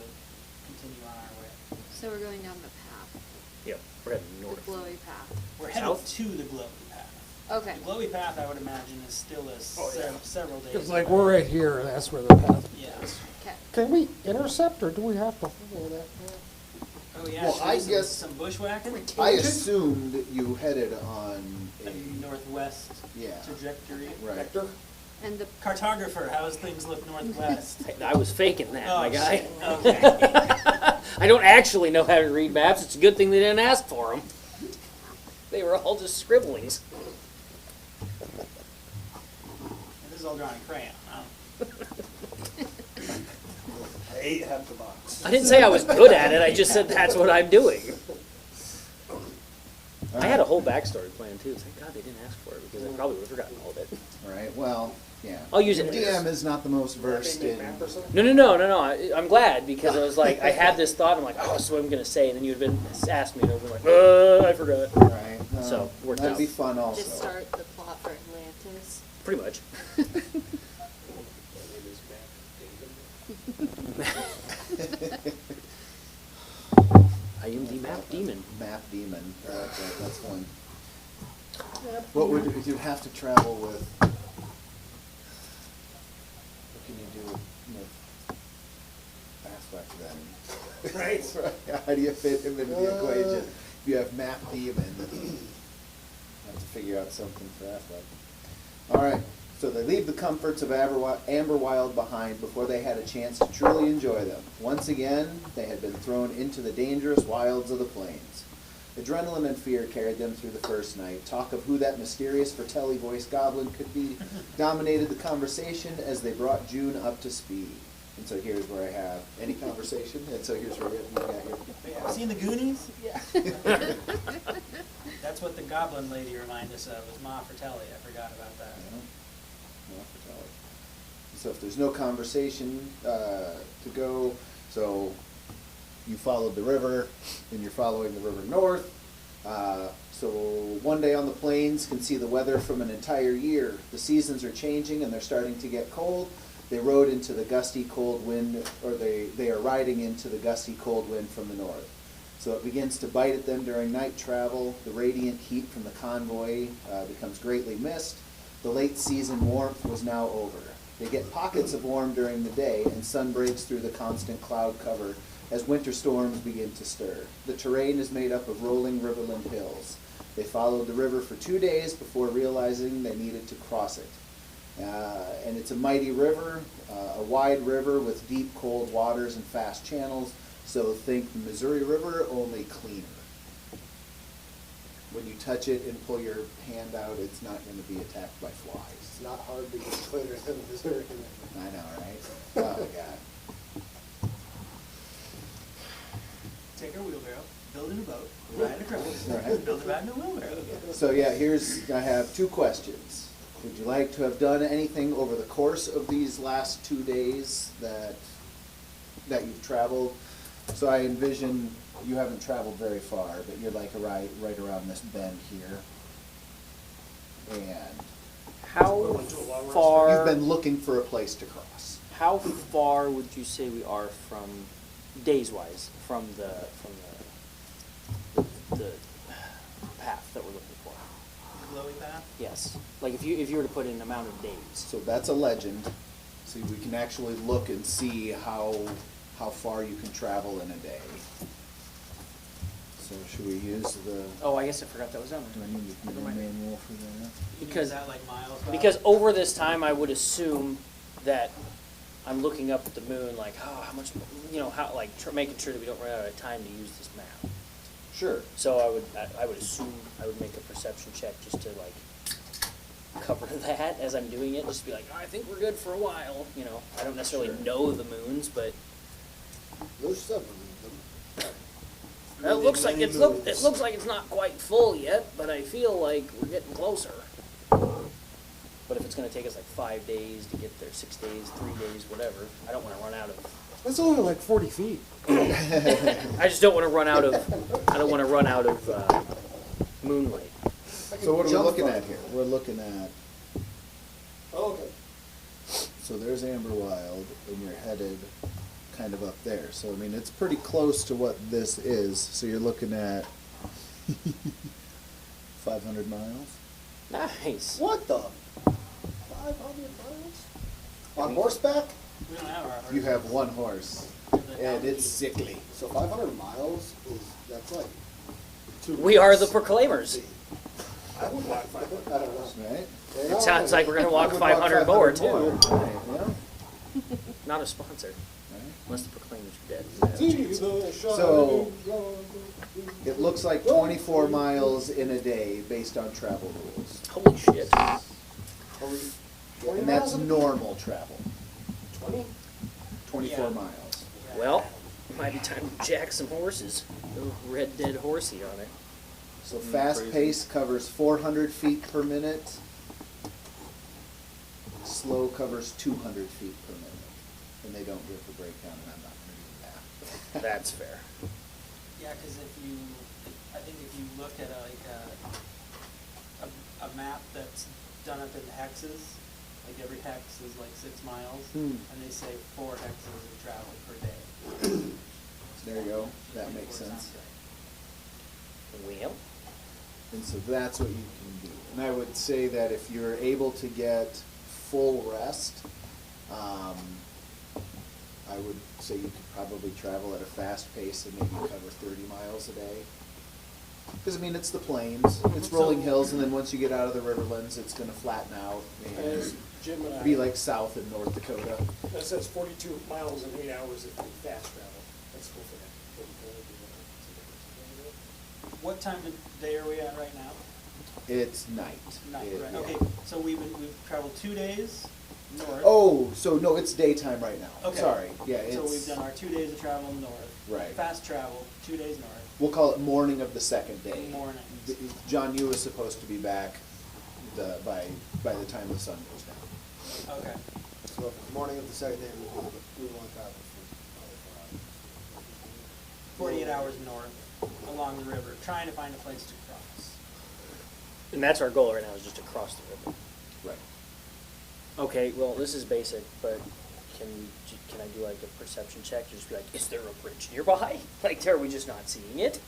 continue on our way. So we're going down the path, Yep, we're heading the north. glowy path. We're headed South? to the glowy path. Okay. The glowy path, I would imagine, is still several days. It's like away. we're right here, and that's where the path. Yes. Okay. Can we intercept, or do we have to follow that path? Oh yeah. Well, should I we do guess- some bushwhacking. I assumed you headed on A a northwest yeah. trajectory. Right. Vector? And the Cartographer, how's things look northwest? I was faking that, Oh, my guy. shit. Okay. I don't actually know how to read maps. It's a good thing they didn't ask for them. They were all just scribblings. This is all drawn in crayon. I ate half the box. I didn't say I was good at it. I just said that's what I'm doing. I had a whole backstory plan too. Thank God they didn't ask for it because I probably would have forgotten all of it. All right. Well, yeah. I'll use it The later. DM is not the most versed in. No. I'm glad because I was like, I had this thought. I'm like, oh, that's what I'm gonna say, and then you'd have been asked me, and I would have been like, I forgot. Right. So, worked that'd out. be fun also. just start the plot for Atlantis. Pretty much. I am the map demon. Map demon. I like that. That's fun. What would you'd have to travel with? What can you do with aspect then? Right. How do you fit him into the equation? If you have map demon, you have to figure out something for aspect. All right. So they leave the comforts of Amberwilde behind before they had a chance to truly enjoy them. Once again, they had been thrown into the dangerous wilds of the plains. Adrenaline and fear carried them through the first night. Talk of who that mysterious Fratelli-voiced goblin could be dominated the conversation as they brought June up to speed. And so here's where I have any conversation, and so here's where you got your... Yeah, seen the Goonies? Yeah. That's what the goblin lady reminded us of, was Ma Fratelli. I forgot about that. So if there's no conversation to go, so you followed the river, and you're following the river north. So one day on the plains can see the weather from an entire year. The seasons are changing and they're starting to get cold. They rode into the gusty cold wind, or they are riding into the gusty cold wind from the north. So it begins to bite at them during night travel. The radiant heat from the convoy becomes greatly missed. The late season warmth was now over. They get pockets of warm during the day, and sun breaks through the constant cloud cover as winter storms begin to stir. The terrain is made up of rolling riverland hills. They followed the river for 2 days before realizing they needed to cross it. And it's a mighty river, a wide river with deep, cold waters and fast channels. So think the Missouri River, only cleaner. When you touch it and pull your hand out, it's not going to be attacked by flies. It's not hard to get cleaner than the Missouri. I know, right? Oh, my God. Take our wheelbarrow, build in a boat, ride across, Right. build it back in a wheelbarrow. So yeah, I have 2 questions. Would you like to have done anything over the course of these last 2 days that you've traveled? So I envision you haven't traveled very far, but you're like right around this bend here. And How far? you've been looking for a place to cross. How far would you say we are from, days-wise, from the path that we're looking for? Glowy path? Yes. Like if you were to put in an amount of days. So that's a legend. So we can actually look and see how far you can travel in a day. So should we use the... Oh, I guess I forgot that was on Do there. I need to do a manual for that? Because- Is that like miles by? Because over this time, I would assume that I'm looking up at the moon, like, oh, how much, making sure that we don't run out of time to use this map. Sure. So I would assume I would make a perception check just to like cover that as I'm doing it, just to be like, oh, I think we're good for a while. I don't necessarily know the moons, but There's 7 of them. it looks like it looks like it's not quite full yet, but I feel like we're getting closer. But if it's going to take us like 5 days to get there, 6 days, 3 days, whatever, I don't want to run out of. That's only like 40 feet. I just don't want to run out of. I don't want to run out of moonlight. So what are we Jump looking farther. at here? We're looking at, Oh, okay. so there's Amberwilde, and you're headed kind of up there. So, I mean, it's pretty close to what this is. So you're looking at 500 miles? Nice. What the? 500 miles? On horseback? We don't have our. You have 1 horse, and it's sickly. So 500 miles that's like 2 We are the weeks. Proclaimers. I would walk 500, I don't know. Right? It sounds like we're going to walk I would 500 more, too. Right, yeah. Not a sponsor, Right. unless the Proclaimers are dead. So- It looks like 24 miles in a day based on travel rules. Holy shit. And that's normal travel, 20? 24 Yeah. miles. Well, might be time to jack some horses. Little red dead horsey on it. So fast pace covers 400 feet per minute. Slow covers 200 feet per minute. And they don't give the breakdown, and I'm not going to do that. That's fair. Yeah, because I think if you look at a map that's done up in hexes, like every hex is like 6 miles, and they say 4 hexes of travel per day. There you go. That makes 24 sense. sounds right. Well, And so that's what you can do. And I would say that if you're able to get full rest, I would say you could probably travel at a fast pace and maybe cover 30 miles a day. Because, I mean, it's the plains, it's rolling hills, and then once you get out of the riverlands, it's gonna flatten out As and Jim and I. be like south in North Dakota. That says 42 miles in 8 hours if we fast travel. That's hopefully that. What time of day are we at right now? It's night. Night, right, Yeah. okay, so we've traveled 2 days north. Oh, so no, it's daytime right now. Okay. Sorry, yeah, it's. So we've done our 2 days of travel north. Right. Fast travel, 2 days north, We'll call it morning of the second day. morning. Jonyoo is supposed to be back by the time the sun goes down. Okay, So if it's morning of the second day, we want that. 48 hours north along the river, trying to find a place to cross. And that's our goal right now, is just to cross the river. Right. Okay, well, this is basic, but can I do like a perception check to just be like, is there a bridge nearby? Like, are we just not seeing it?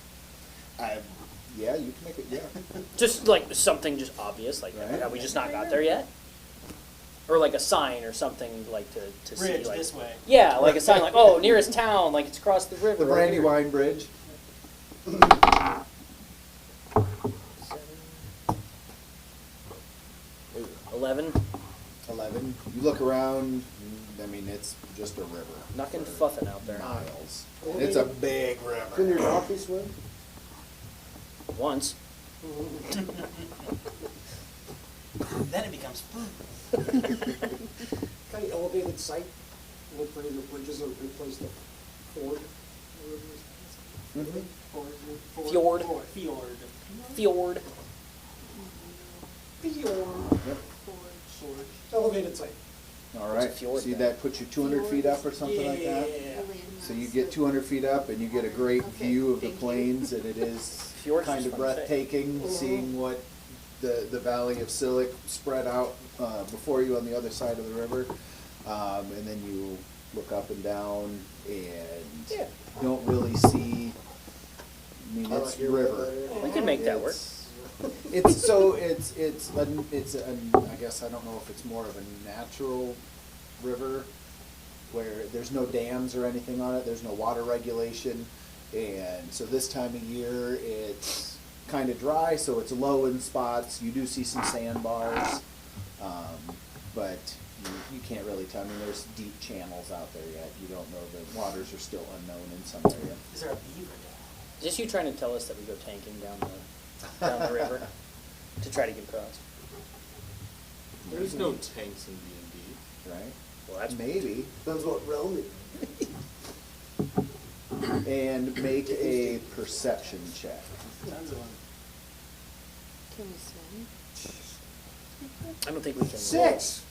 Yeah, you can make it, yeah. Just like something just obvious, like, Right. have we just not got there yet? Or like a sign or something like to see, Bridge like, this way. yeah, like a sign like, oh, nearest town, like it's across the river. The right here. Brandywine Bridge. 11, 11. You look around, I mean, it's just a river. knocking fuffin out there. Miles. It's a big Can your river. donkey swim? Once. Then it becomes food. Kind of elevated site, look for either bridges or a good place to ford. Mhm. Fjord. Fjord. Fjord. Yep. Elevated site. All What's a right. fjord See, then? that puts you 200 feet up or something like that? Yeah. So you get 200 feet up and you get a great Okay, view of the thank you. plains, and it is Fjord's kind just of fun to say. breathtaking, seeing what the valley of Silic spread out before you on the other side of the river. And then you look up and down and Yeah. don't really see, I mean, I it's like your river. river. We can make that work. I guess I don't know if it's more of a natural river where there's no dams or anything on it, there's no water regulation, and so this time of year it's kind of dry, so it's low in spots. You do see some sandbars, but you can't really tell. I mean, there's deep channels out there yet. You don't know, the waters are still unknown in some area. Is there a beaver dam? Is this you trying to tell us that we go tanking down the river to try to get across? There's no tanks in D&D. Right? Well, that's Maybe. Depends what realm you And make a perception check. Tons of them. Can we swim? I don't think we can. 6!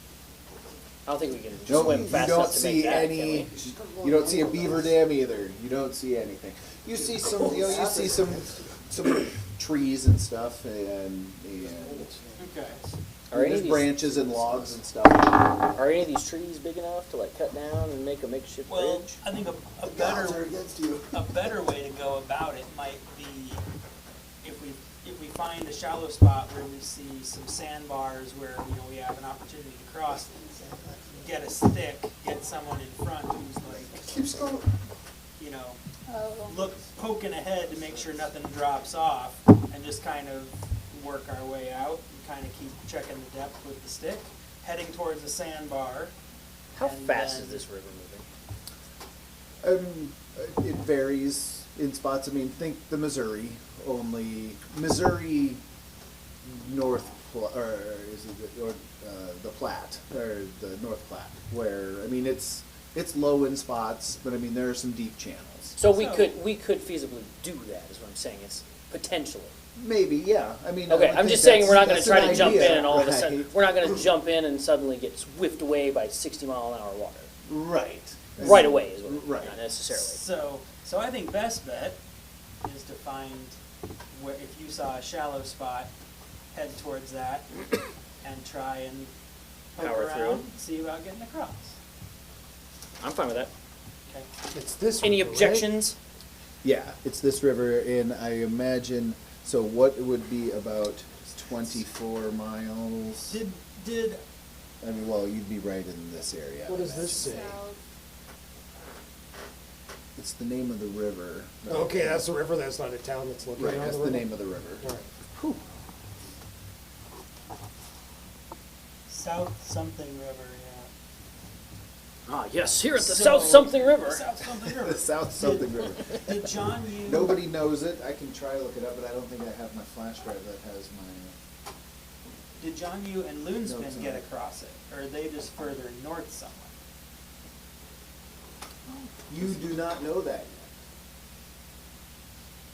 I don't think we can No, swim you fast don't enough to make see that, any. can we? You don't see a beaver dam either. You don't see anything. You see some. You see some trees and stuff, and Okay. Are any there's of these branches and logs and stuff. Are any of these trees big enough to like cut down and make a makeshift Well, bridge? I think a The gods are better against you. way to go about it might be if we find a shallow spot where we see some sandbars where we have an opportunity to cross, get a stick, get someone in front who's like Keeps going. look poking ahead to make sure nothing drops off, and just kind of work our way out and kind of keep checking the depth with the stick, heading towards the sandbar. How and fast then- is this river moving? It varies in spots. I mean, think the Missouri. Missouri North, or is it the Platte, or the North Platte, where I mean it's low in spots, but I mean there are some deep channels. So we could feasibly do that, is what I'm saying. It's potentially. Maybe, yeah. I mean, Okay, I I'm think just saying we're not going that's to try an to jump idea, in and all of a sudden right? we're not going to jump in and suddenly get swift away by 60-mile-an-hour water. Right. Right away is what Right. not necessarily. So I think best bet is to find where, if you saw a shallow spot, head towards that and try and poke Power around, through. see about getting across. I'm fine with that. Okay. It's this Any river, right? objections? Yeah, it's this river, and I imagine. So what would be about 24 miles? Did I mean, well, you'd be right in this area. What I does this imagine. say? South. It's the name of the river. Okay, that's the river, that's not a town that's located Right, on that's the the river? name of the river. All right. South something river, Ah, yes, here at the So- South Something yeah. River. South something The river. South something river. Did Jonyoo? Nobody knows it. I can try to look it up, but I don't think I have my flash drive that has my. Did Jonyoo and No, Loonspin it's get not. across it, or are they just further north somewhere? You do not know that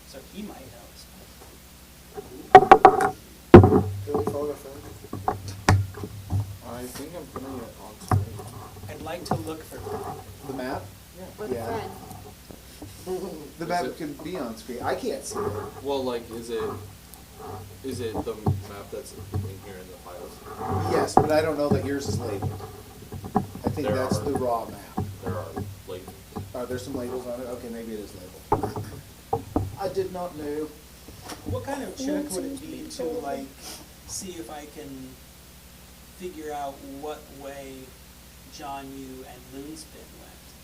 So he might know. Can we phone a friend? I think I'm putting it on screen. I'd like to look for. yet. The map? With Yeah. a friend. The Is map it- can be on screen. I can't see it. Well, like, is it the map that's in here in the files? Yes, but I don't know that yours is labeled. I think There that's are. the raw map. There are, like, Are there some labels on it? Okay, maybe it is labeled. I did not know. What kind of check would it be to like see if I can figure out what way Jonyoo and Loonspin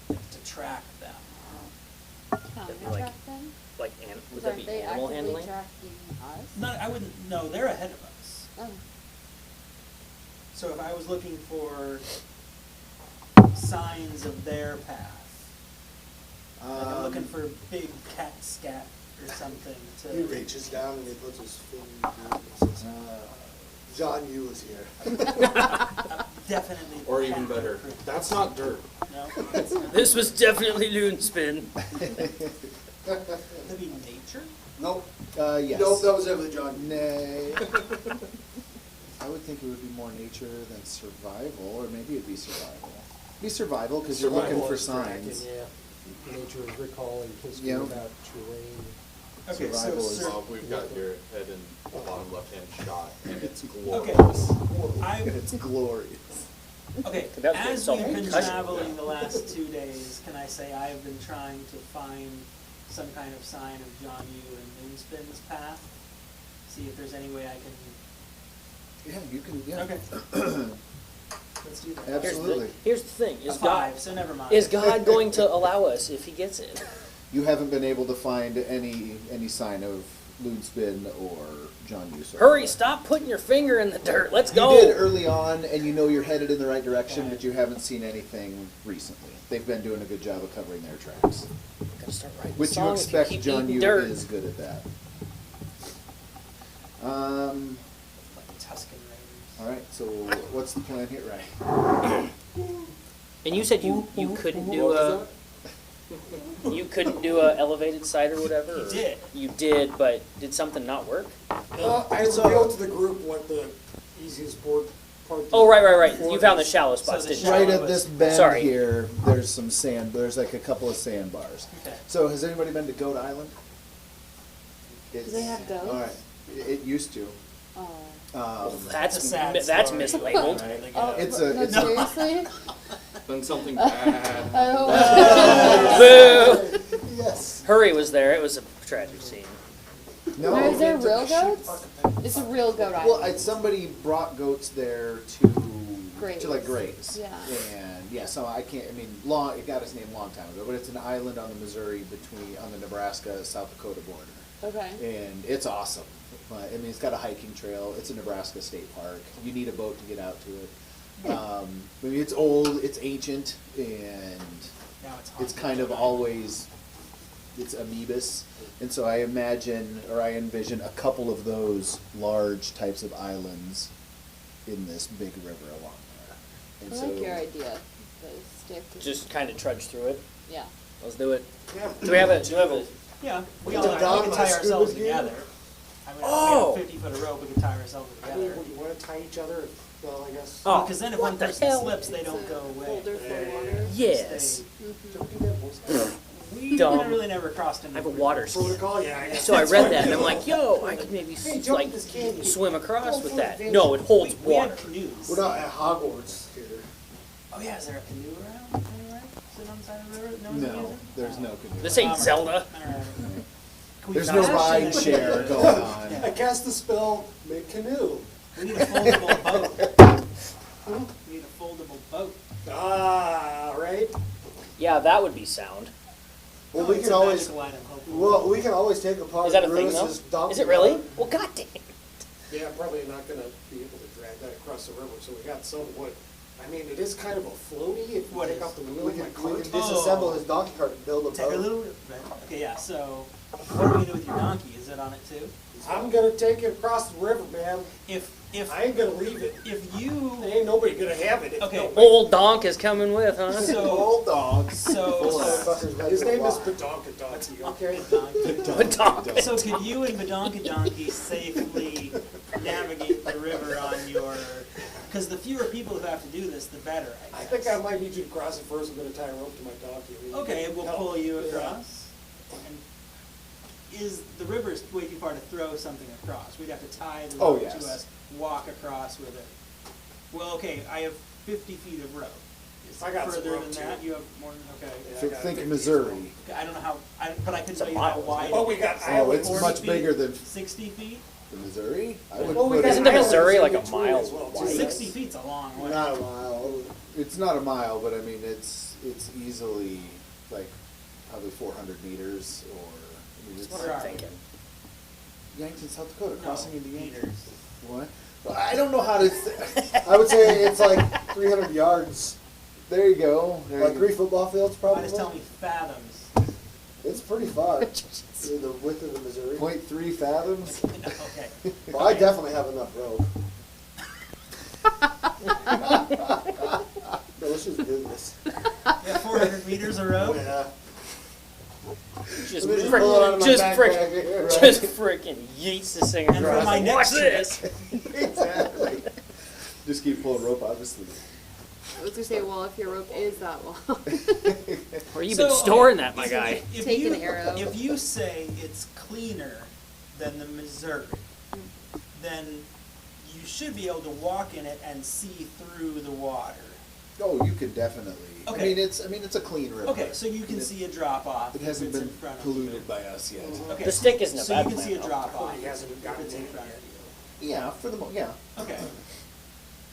went to track them? That'd be like- Track them? Like, would So that are be they animal actively handling? tracking us? Not, I wouldn't. No, they're ahead of us. Oh. So if I was looking for signs of their path, like I'm looking for big cat scat or something to. He reaches down and he puts his finger and says, Jonyoo is here. Definitely. or even cat better, proof. that's not dirt. No, that's not. This was definitely Loonspin. That'd be nature. Nope. Yes. Nope, that was definitely Jonyoo. Nay. I would think it would be more nature than survival, or maybe it'd be survival. Be survival, because you're looking Survival for is tracking, signs. Yeah. Nature is recalling history Yeah. about terrain. Okay, Survival so is- sir, Well, we've got your head in the bottom left-hand shot, and it's okay, glorious. It's glorious. okay. That was As self- we've been concussion. traveling the last 2 days, can I say I've been trying to find some kind of sign of Jonyoo and Loonspin's path? See if there's any way I can. Yeah, you can, yeah. Okay. Let's do that. Absolutely. Here's the thing: A is 5, God so never mind. is God going to allow us if He gets it? You haven't been able to find any sign of Loonspin or Jonyoo so Hurry! far. Stop putting your finger in the dirt. Let's You go. did early on, and you know you're headed in the right direction, but you haven't seen anything recently. They've been doing a good job of covering their tracks. Gotta start writing Which you songs if expect keep Jonyoo eating dirt. is good at that. Like Tuscan Raiders. All right, so what's the plan here? Right. And you said you couldn't do What a was you couldn't do a elevated site or whatever. You or- did. You did, but did something not work? I revealed to the group what the easiest board part. Oh, right. You board found the is. shallow So spots, the didn't shallow- you? Right at this bend Sorry. here, there's some sand. There's like a couple of sandbars. Okay. So has anybody been to Goat Island? Do they have goats? All right. It used to. Oh. That's It's a sad that's story. mislabeled. Right, they Oh, go- It's no, a- it's a- seriously? Done something bad. I hope Boo! Yes. Hurry was there. It was a tragic scene. No. Or is there Took a real shit goats? bucket. It's a real goat Well, island. somebody brought goats there to Graze. like graze. Yeah. And yeah, so I can't. I mean, long. It got its name a long time ago, but it's an island on the Missouri on the Nebraska-South Dakota border, Okay. and it's awesome. But I mean, it's got a hiking trail. It's a Nebraska state park. You need a boat to get out to it. I mean, it's old. It's ancient, and Now it's it's haunted. kind of always it's amoebus, and so I imagine or I envision a couple of those large types of islands in this big river along there. And I so like your idea. The stick. Just kind of trudge through it. Yeah. Let's do it. Yeah. Do we have a? Yeah, we Did all Don we can my tie scuba ourselves gear? together. I mean, Oh! we have 50 foot of rope, we can tie ourselves together. You want to tie each other? Well, I guess. Oh, Because then if what one the person hell? slips, they don't go away. Holder for water. Yes. Don't do that, boys. We Dumb. really never crossed into. I have a water ski. Protocol, yeah. I guess. So I read that and I'm like, yo, I could maybe Hey, jump like in this canyon. swim across Go with for that. adventure. No, it holds We water. have canoes. We're not at Hogwarts here. Oh yeah, is there a canoe around anywhere? Sitting on the side of the river? that No, one's no, using? there's no canoe. This ain't Bummer. Zelda. All right. Can we There's no fashion ride a share canoe? going on. Yeah. I cast the spell, make canoe. We need a foldable boat. We need a foldable boat. Ah, right? Yeah, that would be sound. Well, Oh, we it's can a always, magical item, hopefully. well, we can always take apart Is that a thing though? Rewis's donkey. Is it really? cart. Well, god damn. Yeah, I'm probably not gonna be able to drag that across the river, so we got some wood. I mean, it is kind of a floaty if you What take is? off the wheel We of my can cart. disassemble his donkey cart and build a Take a boat. little, okay, yeah, so what are we gonna do with your donkey? Is it on it too? I'm gonna take it across the river, man. If I ain't gonna leave it. you, Ain't nobody gonna have it. Okay. Old donk is coming with, huh? so, Old dogs. so, His name is Badonkadonkey, okay? Donk. So could you and Badonkadonkey safely navigate the river on your, because the fewer people who have to do this, the better, I I guess. think I might need you to cross it first. I'm gonna tie a rope to my donkey. Okay, we'll Help. pull you Yeah. across. And is, the river is way too far to throw something across. We'd have to tie the Oh, rope yes. to us, walk across with it. Well, okay, I have 50 feet of rope. Is I got some further rope, than too. that? You have more than, okay. Yeah, I Think, got think 50 Missouri. Okay, I don't know how, but I can It's tell a you mile, how isn't wide. it? Oh, we got Oh, Iowa. it's 40 much feet? bigger than 60 feet? the Missouri. I would Well, we put got it. Isn't the islands Missouri in like a between mile as well, too. wide? 60 feet's a long way. Not a mile. It's not a mile, but I mean it's easily like probably 400 meters or. I mean, That's it's what I'm thinking. Yankton, South Dakota, crossing into Yankton. meters. What? Well, I don't know how to. I would say it's like 300 yards, There you go. There like you 3 football fields Why probably. just tell me fathoms? It's pretty far. The width of the Missouri. 0.3 fathoms. Okay. Well, I definitely have enough rope. No, let's just do this. Yeah, 400 meters of rope? Yeah. Just Let me just pull it out of my backpack here, right? just frickin' yeets this thing And for across. my Like, next watch this. Exactly. Just keep pulling rope, obviously. I was gonna say, well, if your rope is that long. Where you So, been storing that, my if- guy? if Take you- an arrow. If you say it's cleaner than the Missouri, then you should be able to walk in it and see through the water. Oh, you could definitely. Okay. I mean, it's a clean river. Okay, so you can see a drop off. It hasn't if it's been in front of polluted you. by us yet. Okay, The stick isn't a so bad you can plan, see a though. drop off He hasn't if gotten it's in it front yet. of you. Yeah, for the yeah. Okay,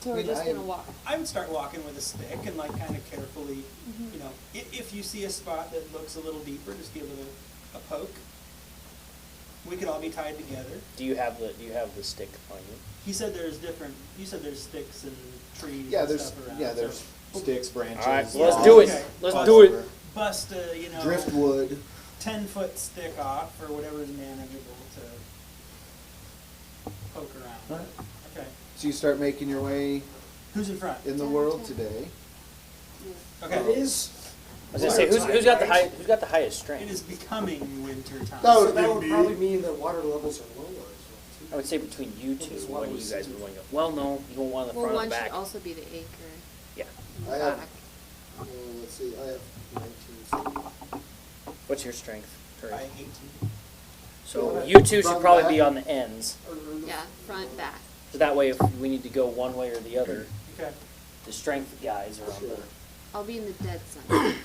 So we're I mean, just I- gonna walk. I would start walking with a stick and like kind of carefully, you know, if you see a spot that looks a little deeper, just give it a poke. We could all be tied together. Do you have the stick on you? He said there's different. You said there's sticks and trees. Yeah, and there's stuff around. there's sticks, branches. All right, so Yeah, let's do it. okay. Let's Bust- do it. Bust a, you know, Driftwood. 10-foot stick off or whatever is manageable to poke around. Alright. Okay. So you start making your way Who's in front? in the world today. Okay. It is. I was gonna say, who's got the highest It strength? is becoming winter time. Oh, So that would Indeed. probably mean that water levels are lower as well, too. I would say between you two, Just one one of you was- guys would want to go. Well, no, you want one in the Well, front or one the should back. also be the acre. Yeah. in the I have- back. Let's see, I have 19. So What's your strength? Hurry. By 18. So Yeah. you two should Front, probably back. be on the ends. Yeah, front, back. So that way, if we need to go one way or the other, Okay. the strength guys are on the. I'll be in the dead center.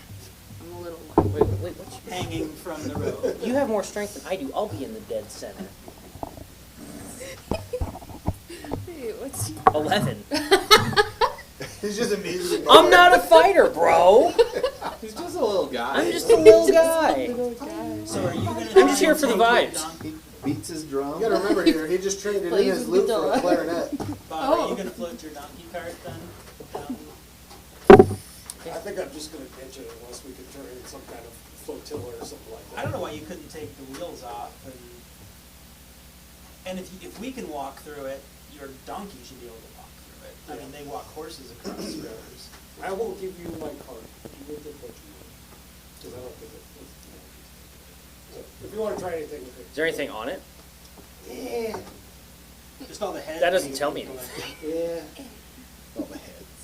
I'm a little one. Wait, what's your? Hanging from the rope. You have more strength than I do. I'll be in the dead center. Hey, what's 11. He's just immediately. I'm not a fighter, bro. He's just a little guy. I'm just a little guy. So are you gonna? I'm just here for the try and vibes. take your He beats his drum. You gotta remember here, he just traded in Plays his with lute for a guitar. clarinet. Bob, are you gonna float your donkey cart then? I think I'm just gonna ditch it unless we could turn in some kind of flotilla or something like that. I don't know why you couldn't take the wheels off and if we can walk through it, your donkey should be able to walk through it. I mean, they walk horses across rivers. I will give you my card. You will get what you want. Because I don't think it's. So, if you wanna try anything with it. Is there anything on it? Yeah. Just all the heads. That doesn't tell me anything. Yeah. All the heads.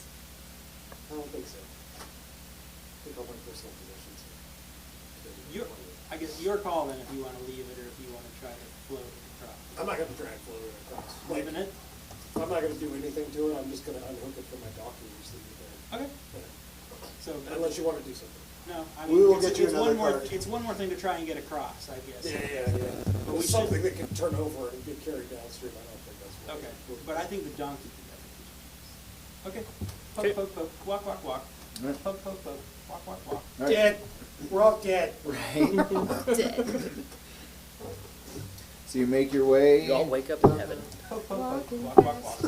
I don't think so. I think all my personal possessions. I guess your call then if you wanna leave it or if you wanna try to float it across. I'm not gonna drag float it across. Leaving it? I'm not gonna do anything to it, I'm just gonna unhook it from my donkey and just leave it there. Okay. Yeah. So, Unless you wanna do something. no, I We mean, will it's, get you it's another one more, cart. it's one more thing to try and get across, I guess. Yeah. But we But something that can turn over and get carried downstream, I don't think that's what. Okay, but I think the donkey can definitely do it. Okay, Okay. poke, poke, poke, walk, walk, walk. Alright. Poke, poke, poke, walk, walk, walk. All right. Dead. We're all dead. Right? Dead. So you make your way. You all wake up in heaven. Poke, poke, poke, Walking walk, walk, walk.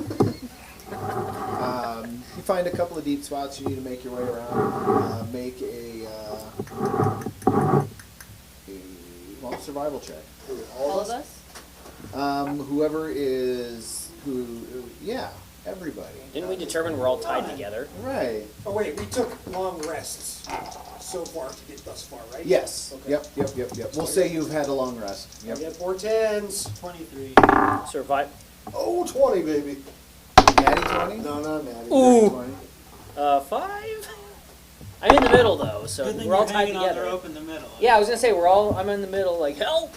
You find a couple of deep spots you need to make your way around. Make a survival check. All of us? Whoever is yeah, everybody. Didn't we determine we're all tied together? Right. Oh wait, we took long rests so far to get thus far, right? Yes. Okay. Yep. We'll say you've had a long rest. I Yep. get 4 10s. 23. Survive. Oh, 20, baby. Natty 20? No, not natty. Ooh. 20. 5? I'm in the middle though, so Good thing we're all you're tied hanging on the together. rope in the middle. Yeah, I was gonna say I'm in the middle, like help!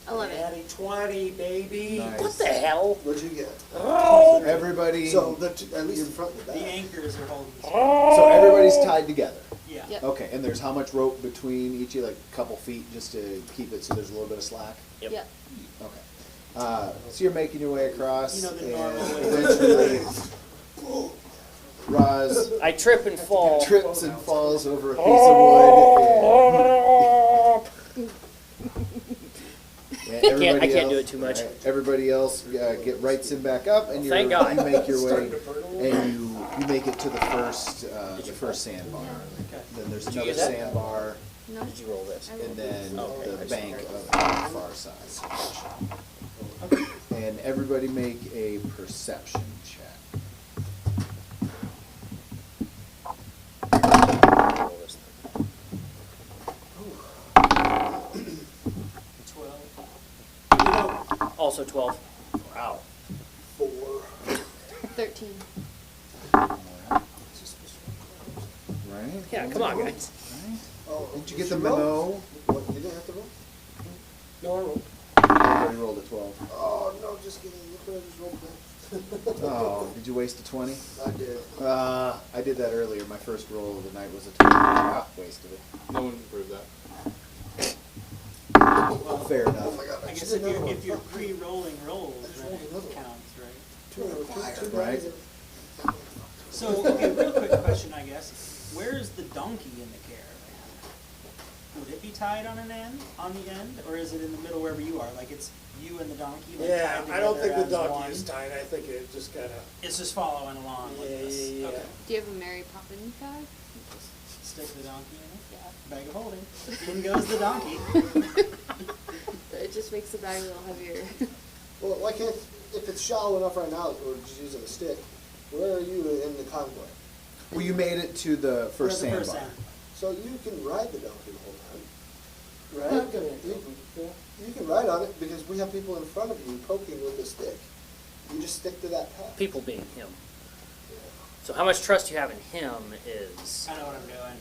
11. Natty 20, baby. Nice. What the hell? What'd you get? Oh! Everybody. So, at least in front and The back. anchors are holding. So everybody's tied together. Yeah. Yep. Okay, and there's how much rope between each of you? Like a couple feet just to keep it so there's a little bit of slack? Yep. Yep. Okay. So you're making your way across, You know the and normal way. eventually Roz I trip and fall. trips and falls over a piece of wood. And everybody I can't do else- it too much. alright, everybody else rights him back up, and Thank God. you make your way, Starting to burn a little. and you make it to the first sandbar. Okay. Then there's Did you another get that? sandbar, No? Did you roll this? and then Okay, the I bank see. on the far side. And everybody make a perception check. Roll this. 12. Also 12. Wow. 4. 13. Right? Yeah, come on, guys. Right? Oh, Did you get the roll? memo? What, you didn't have to roll? No, I rolled. Everybody rolled a 12. Oh, no, just kidding. Look what I just rolled back. Oh, did you waste a 20? I did. I did that earlier. My first roll of the night was a 20. Ah, wasted it. No one can prove that. Fair enough. Oh my God, I guess just did another if you're one. pre-rolling rolls, I just then rolled another it one. counts, right? Two Right. So, okay, real quick question, I guess. Where's the donkey in the caravan? Would it be tied on the end, or is it in the middle wherever you are? Like it's you and the donkey? Like Yeah, tied I don't think the together as donkey one? is tied. I think it just kind of. It's just following along with Yeah, this. yeah, yeah. Okay. Do you have a Mary Poppins bag? Stick the donkey in it. Yeah. Bag of holding. In goes the donkey. It just makes the bag a little heavier. Well, why can't, if it's shallow enough right now, or just using a stick, where are you in the convoy? Well, you made it to the first Where's the sandbar. So you can ride the donkey the whole time, I'm right? gonna. You, you can ride on it because we have people in front of you poking with a stick. You just stick to that path. People being him. So how much trust you have in him is... I know what I'm doing.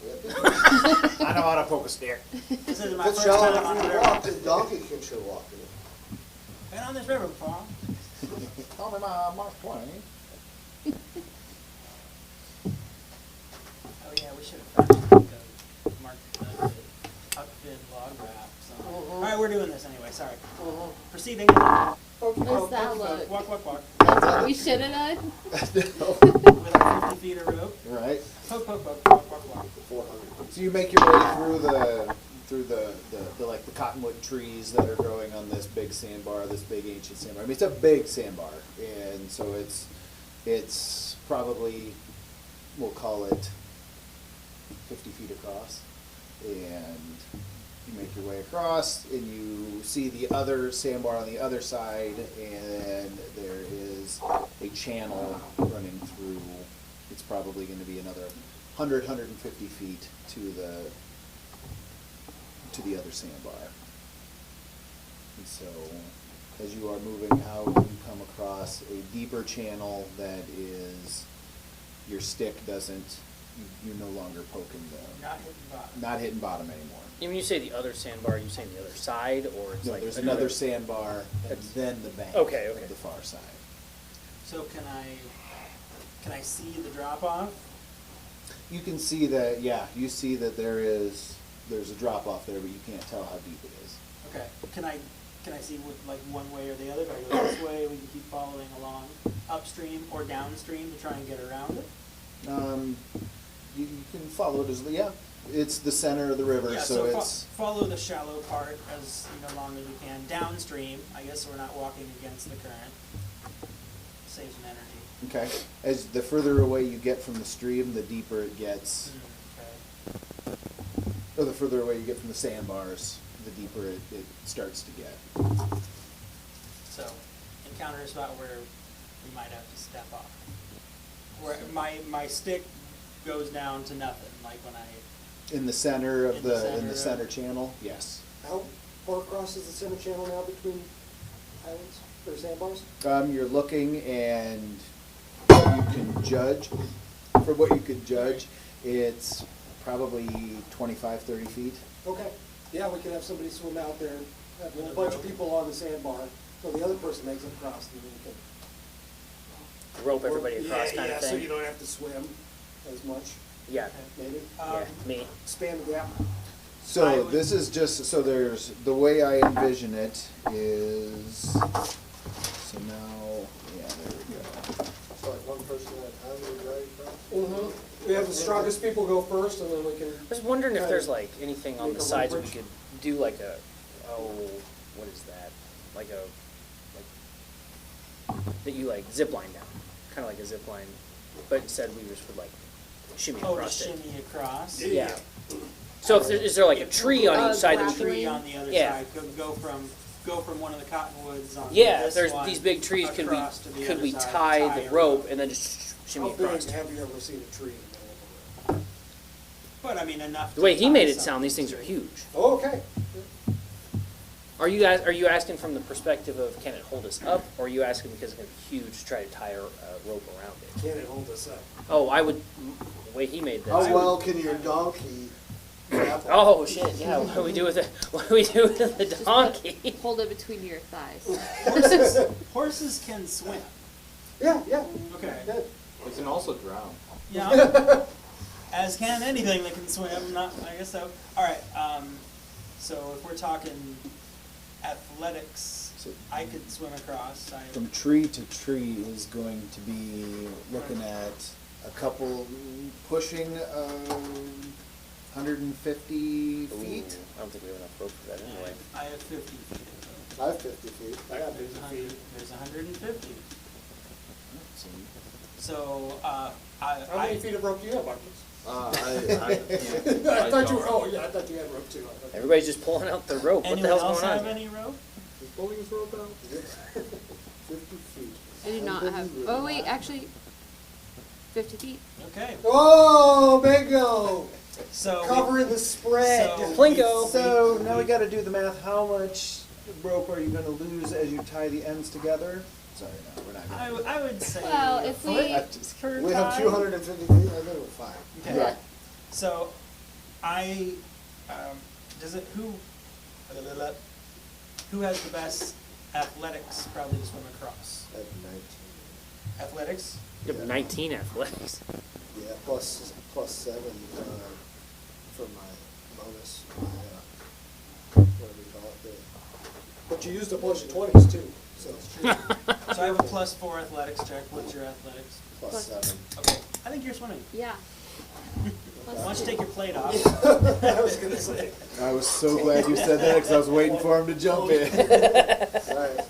I know how to poke a stick. This is If my it's first shallow time on enough the for you to walk, river. the donkey can sure walk in it. Been on this river before. Call me my Mark Twain. Oh yeah, we should have marked the upfin log raft. So. All right, we're doing this anyway. Sorry. Proceeding. What's that look? Walk, walk, walk. That's what we should have done? With our 50 feet of rope. Right. Poke, poke, poke, walk, walk, walk. 400. So you make your way through the like the cottonwood trees that are growing on this big sandbar, this big ancient sandbar. I mean, it's a big sandbar, and so it's probably, we'll call it 50 feet across, and you make your way across, and you see the other sandbar on the other side, and there is a channel running through. It's probably going to be another 150 feet to the other sandbar. And so, as you are moving out, you come across a deeper channel that is, your stick doesn't, you're no longer poking Not hitting bottom. not hitting bottom anymore. When you say the other sandbar, you saying the other side, or it's No, like there's another sandbar and then the bank Okay, okay. of the far side. So can I see the drop off? You can see that, yeah, you see that there's a drop off there, but you can't tell how deep it is. Okay. Can I see with like one way or the other? If I go this way, we can keep following along upstream or downstream to try and get around it. You can follow it as, yeah, it's the center of the river, Yeah, so so it's, follow the shallow part as long as you can downstream. I guess we're not walking against the current. Saves some energy. okay. As the further away you get from the stream, the deeper it gets. Okay. Or the further away you get from the sandbars, the deeper it starts to get. So encounter a spot where we might have to step off. Where my stick goes down to nothing, like when I. In the center of In the the, in the center center of- channel, yes. How far across is the center channel now between islands or sandbars? You're looking and what you can judge, for what you could judge, it's probably 25, 30 feet. Okay, yeah, we could have somebody swim out there, have With a a bunch rope. of people on the sandbar, so the other person makes it across, and then you can. Rope everybody across Yeah, kind yeah, of so thing. you don't have to swim as much, Yeah, maybe. yeah, me. Expand the gap. I So would- this is just, so there's, the way I envision it is, so now, yeah, there we go. So like one person at a time would ride across? Mm-hmm. We have the strongest people go first, and then we can. I was wondering if there's like anything on Make the a sides we bridge. could do like a, oh, what is that? Like a, like, that you like zip line down, kind of like a zip line, but instead we just would like shimmy Oh, to across it. shimmy across. Yeah. So if there, is there like a tree on each side that we can? Tree on the other Yeah. side. Could go from one of the cottonwoods on Yeah, this there's one these big trees. Could we across to the could other we side, tie the a rope and then just shimmy How big across? have you ever seen a tree in the middle of the road? But I mean enough. The way to he tie made it something sound, these things to. are huge. Oh, okay. Are you asking from the perspective of can it hold us up, or are you asking because it's gonna be huge to try to tie a rope around it? Can it hold us up? Oh, I would. The way he made this. How well can your donkey grapple? Oh shit! Yeah, what do we do with it? What do we do with the Just donkey? Hold it between your thighs. Horses can swim. Yeah, yeah. Okay. Good. We can also drown. Yeah. As can anything that can swim. Not. I guess so. All right. So if we're talking athletics, So- I could swim across. From tree to tree is going to be looking at a couple, pushing 150 feet. Ooh, I don't think we have enough rope for that anyway. I have 50 feet. I have 50 feet. I got 50 feet. There's 150. So So How many feet of rope do you have, Marcus? I I thought you were, oh, yeah, I thought you had rope too. Everybody's just pulling out the rope. What the anyone hell's else going on? have here? any rope? Is pulling his rope out? 50 feet. I do not have, oh wait, actually, 50 feet. Okay. Oh, bingo! So Covering the spread. So- Plinko. So now we gotta do the math. How much rope are you gonna lose as you tie the ends together? Sorry, no, we're not gonna. I would say. Well, if a we- foot per We have time. 250 feet, I think we're fine. Okay. Yeah. So, does it, who has the best athletics probably to swim across? At 19. Athletics? You have 19 athletics. Yeah, plus 7 for my bonus, whatever you call it. But you used a bunch of 20s too, so. So I have a +4 athletics check. What's your athletics? Plus 7. Okay. I think you're swimming. Yeah. Why don't you take your plate off? I was gonna say. I was so glad you said that because I was waiting for him to jump in. Alright.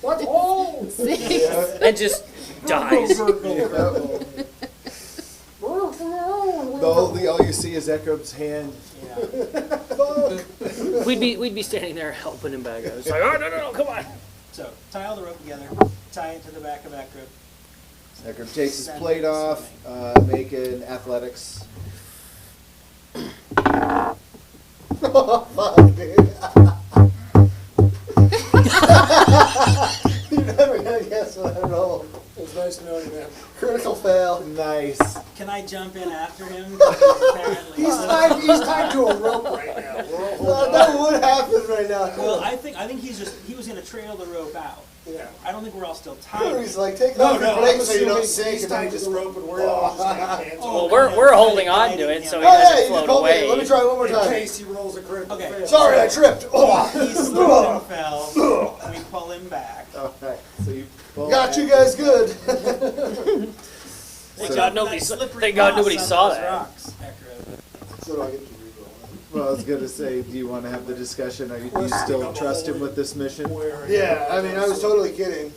What? Oh! And just dies. All you see is Ekrub's hand. Yeah. We'd be standing there helping him back up. It's like, oh no, come on. So tie all the rope together. Tie it to the back of Ekrub. Ekrub takes his Send plate it off, swimming. make an athletics. Oh, fuck, dude. You're never gonna guess what I rolled. It was nice knowing you, man. Critical fail. Nice. Can I jump in after him? 'Cause he's apparently. He's tied to a rope right now. We're all holding That would happen right now. Well, I think he was gonna trail the rope out. Yeah. I don't think we're all still tied. He's like, take it No, off your no, I'm plate so you don't assuming sink. he's And then tied to just the rope and we're all just got hands Oh, Well, we're holding on to it so he doesn't Hey, you float called me. away. Let me try one more in time. case he rolls a critical Okay. fail. Sorry, I tripped. He Oh. slipped and fell. We pull him back. Alright, so you pull Got back. you guys good. Thank Watch God out for nobody that saw- slippery thank God moss nobody on saw those that. rocks, Ekrub. So do I get to reroll it? Well, I was gonna say, do you want to have the discussion? Do you still trust him with this mission? Yeah, I mean, I was totally kidding.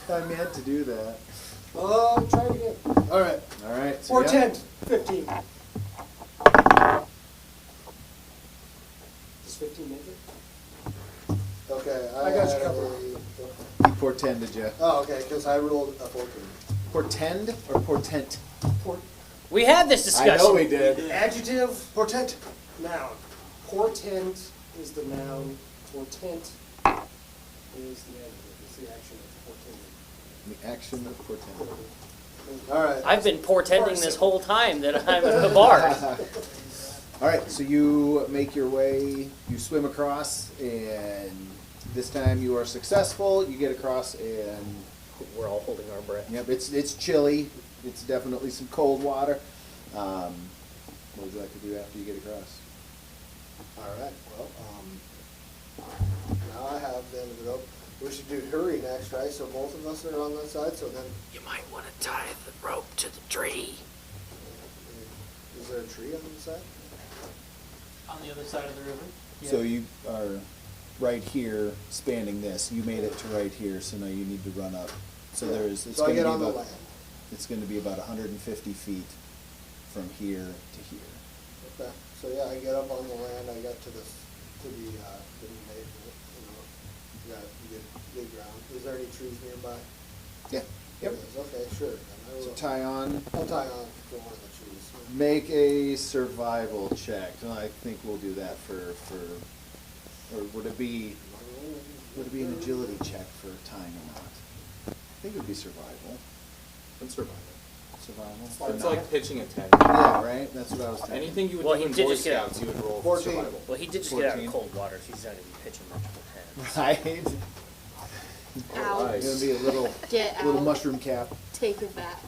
I meant to do that. Try it again. All right. All right. So Or yeah. 10, 15. Does 15 make it? Okay. I got you had covered. He portended you. Oh, okay, because I rolled a 14. Portend or portent? We had this discussion. I know we did. Adjective, Portent. noun. Portent is the noun. Portent is the adjective. It's the action of portending. The action of portend. All right. I've been portending this whole time that I'm the bard. All right, so you make your way, you swim across, and this time you are successful. You get across, and We're all holding our breath. yep, it's chilly. It's definitely some cold water. What would you like to do after you get across? All right. Well, now I have the end of the rope. We should do Hurey next, right? So both of us are on that side. So then, You might want to tie the rope to the tree. is there a tree on the side? On the other side of the river? So you are right here, spanning this. You made it to right here, so now you need to run up. So Yeah. there's, it's So I going to get be on the about, land. it's going to be about 150 feet from here to here. Okay. So yeah, I get up on the land. I got to the pavement, you know, got good ground. Is there any trees nearby? Yeah. Yep. There is. Okay, sure. Then I So will- tie on. I'll tie on to one of the trees. Make a survival check. No, I think we'll do that for, or would it be an agility check for tying a knot? I think it would be survival. It's survival. Survival? It's like pitching a tent. Yeah, right? That's what I was thinking. Anything you would Well, do he in did Boy just get out. Scouts, you would roll 14. survival. Well, he did just get out 14. of cold water, so he's not going to be pitching much of a tent. Right? Ow. It's gonna be a little, Get little out. mushroom cap. Take it back.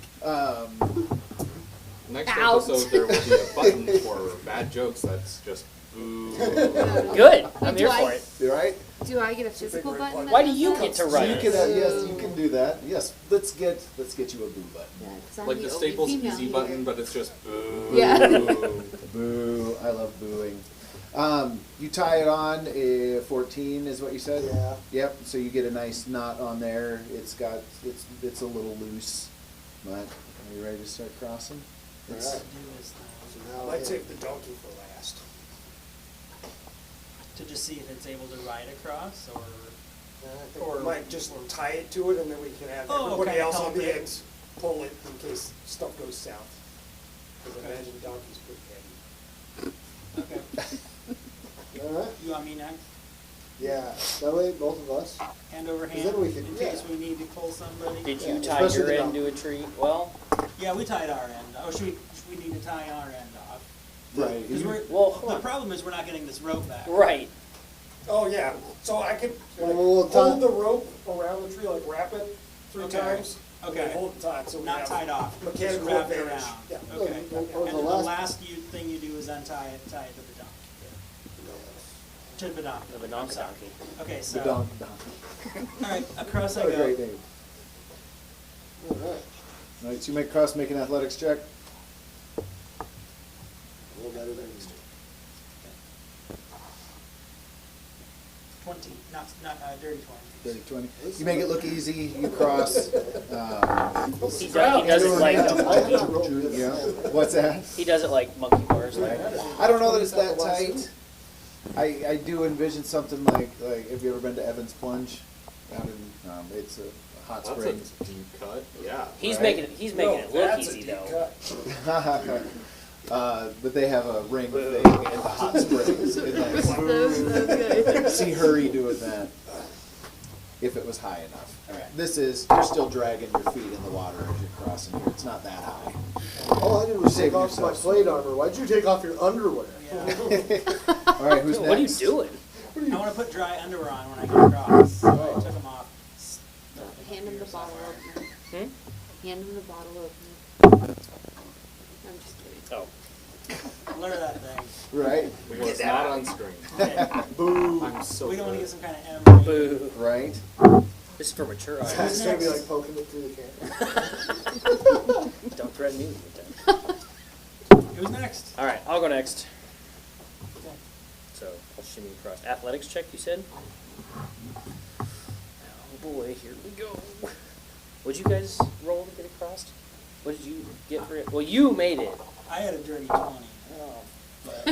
Next Out. episode, there will be a button for bad jokes that's just boo. Good. I'm Do here I- for it. You right? Do I get a physical red button? button. that Why do does you that? get to So write you it? can, yes, you can do that. Yes, let's get you a boo button. Yeah, 'cause I'm Like the only Staples female easy here. button, but it's just boo. Yeah. Boo! I love booing. You tie it on. 14 is what you said. Yeah. Yep. So you get a nice knot on there. It's a little loose, but are you ready to start crossing? All It's- right. Do this So now, now I might I- save the donkey for last. to just see if it's able to ride across, or, Or might just tie it to it and then we can have Oh, everybody okay, else on help the it. end pull it in case stuff goes south. Because I Okay. imagine donkey's pretty heavy. okay. All right. You want me next? Yeah. That way, both of us. Hand over 'Cause hand, then we could- in case yeah. we need to pull somebody? Did Yeah, you tie especially your the end dog. to a tree? Well, Yeah, we tied our end. Oh, should we need to tie our end off? Right. Because we're, Well, hold the on. problem is we're not getting this rope back. right. Oh, yeah, so I could Well, we'll tie- hold the rope around the tree, like wrap it 3 Okay. times. And then Okay. hold it tied, so we Not have tied off, just mechanical wrapped advantage. around. Yeah. Okay. Well, And the then the last- last thing you do is untie it, tie it to the donkey. To the donkey. The Badonkadonkey. Okay, so, Badonkadonkey. all right, across I What a great go. name. All right. All right. So you make cross. Make an athletics check. A little better than used to. 20, not dirty 20. Dirty 20. You make it look easy. You cross. He does it like Yeah. What's that? he does it like monkey bars. Right. I don't know that it's that tight. I do envision something like have you ever been to Evans Plunge? Out in it's a hot That's spring. a deep cut, yeah. He's Right. making it look That's a easy deep though. cut. But they have a ring thing in the hot springs. See Hurey doing that. If it was high enough. Alright. You're still dragging your feet in the water as you're crossing here. It's not that high. All I did was Save take off my yourself. plate armor. Why'd you take off your underwear? Yeah. All right, who's next? What are you doing? I want to put dry underwear on when I get across, so I took them off. Hand him the bottle opener. Hmm? Hand him the bottle opener. I'm just kidding. Oh. Blur that thing. Right, Well, it's not on screen. Okay. boo. I'm so We don't want to good. get some kind of emery. Boo. Right. This is for mature It's audience. gonna be like poking it through the camera. Don't threaten me with that. It Who's next? All right, I'll go next. Okay. So I'll shimmy across. Athletics check, you said? Oh boy, here we go. What'd you guys roll to get across? What did you get for it? Well, you made it. I had a dirty 20. Oh, but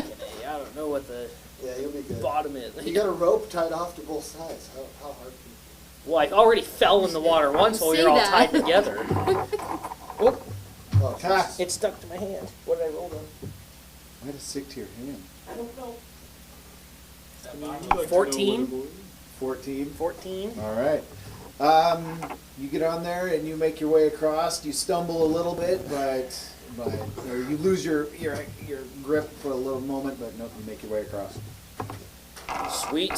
I don't know what the Yeah, you'll be good. bottom is. You got a rope tied off to both sides. How hard can Well, I already fell in the water once while we were all See tied that. together. Whoop, Oh, Ha! it stuck to my hand. What did I roll on? Why did it stick to your hand? I don't know. Would you like to know 14? what it was? 14. 14? All right. You get on there and you make your way across. You stumble a little bit, but or you lose your grip for a little moment, but nope, you make your way across. Sweet.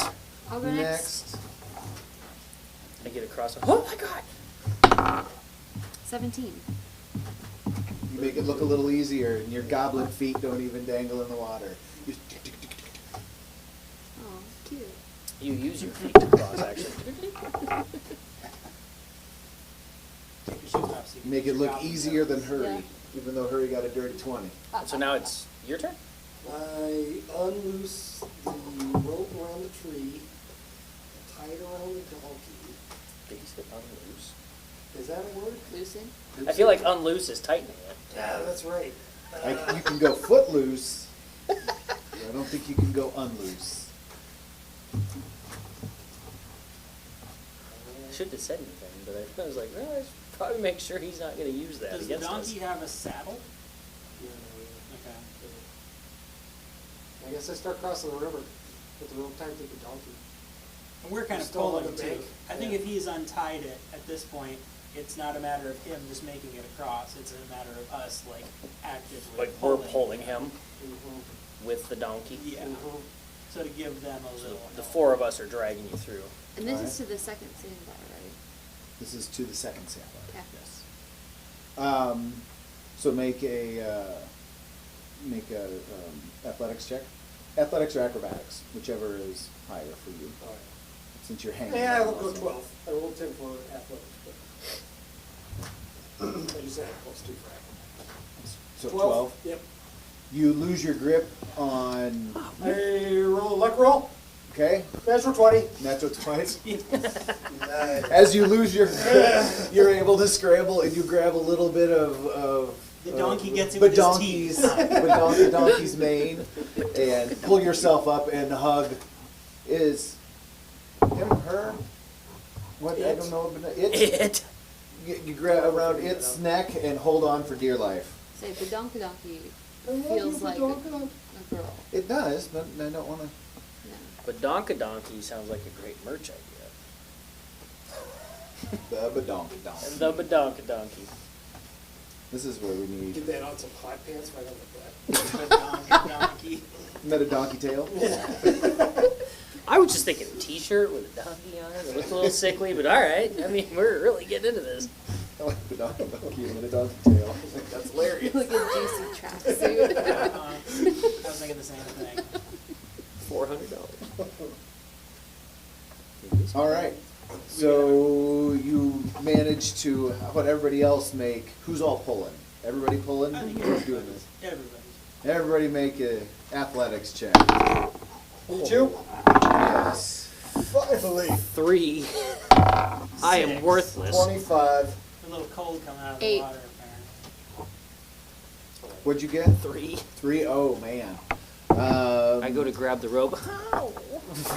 I'll go next. I get across. Oh my god! 17. You make it look a little easier, and your goblin feet don't even dangle in the water. You Oh, cute. You use your feet to cross, actually. Take your shoes off so you can make get it your look goblin easier coat. than Hurey, Yeah. even though Hurey got a dirty 20. So now it's your turn? I unloose the rope around the tree, tie it around the donkey. Did you say unloose? Is that a word? Loosen. I feel like unloose is tightening it. Yeah, that's right. You can go footloose. But I don't think you can go unloose. I shouldn't have said anything, but I was like, well, I should probably make sure he's not going to use that Does the against us. donkey have a saddle? Yeah, Okay. I guess I start crossing the river with the rope tied to the donkey. And we're kind of Still on pulling the too. bank. I think Yeah. if he's untied it at this point, it's not a matter of him just making it across. It's a matter of us like actively Like we're pulling him Mm-hmm. with the donkey. Yeah. Mm-hmm. So to give them a So little. the help. four of us are dragging you through. And this Alright. is to the second sandbar, right? This is to the second sandbar. Okay. Yes. So make a athletics check. Athletics or acrobatics, whichever is higher for you, All right. since you're hanging. Yeah, on I'll go also. 12. I rolled 10 for athletics, but I just had plus 2 for athletics. So 12. Yep. You lose your grip on. I roll a luck roll. Okay. Natural 20. Natural 20. Nice. As you lose your grip, you're able to scramble and you grab a little bit of The donkey gets it with his teeth. Donkey's mane and pull yourself up and hug. Is him, her? What? I don't know. It. You grab around its neck and hold on for dear life. Say, Badonkadonkey I love feels you, like Badonka. a girl. It does, but I don't want to. Yeah. Badonkadonkey sounds like a great merch idea. The Badonkadonkey. The Badonkadonkey. This is where we need Get that on some hot pants right on the butt. Donkey. another donkey tail. I was just thinking a t-shirt with a donkey on it. It looks a little sickly, but all right. I mean, we're really getting into this. I like the donkey and the donkey tail. That's hilarious. Like a juicy tracksuit. I was thinking the same thing. $400. All right. So you managed to, what everybody else make, who's all pulling? Everybody pulling? I think Who's doing this? Everybody. Everybody make a athletics check. Me too? Yes. Finally. 3. I am 6. worthless. 25. A little cold coming out of the 8. water, apparently. What'd you get? 3. 3. Oh, man. I go to grab the rope.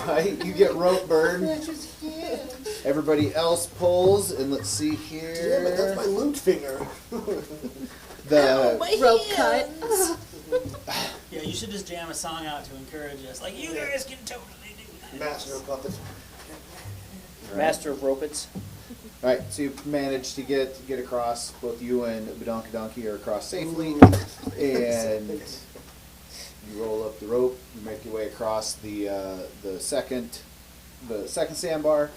Right, you get rope burn. Everybody else pulls, and let's see Yeah, but that's my here. loot finger. The Rope cut. Yeah, you should just jam a song out to encourage us. Like, you guys can totally do that. Master of puppets. Master of ropets. All right, so you managed to get across. Both you and Badonkadonkey are across safely, and you roll up the rope. You make your way across the second sandbar,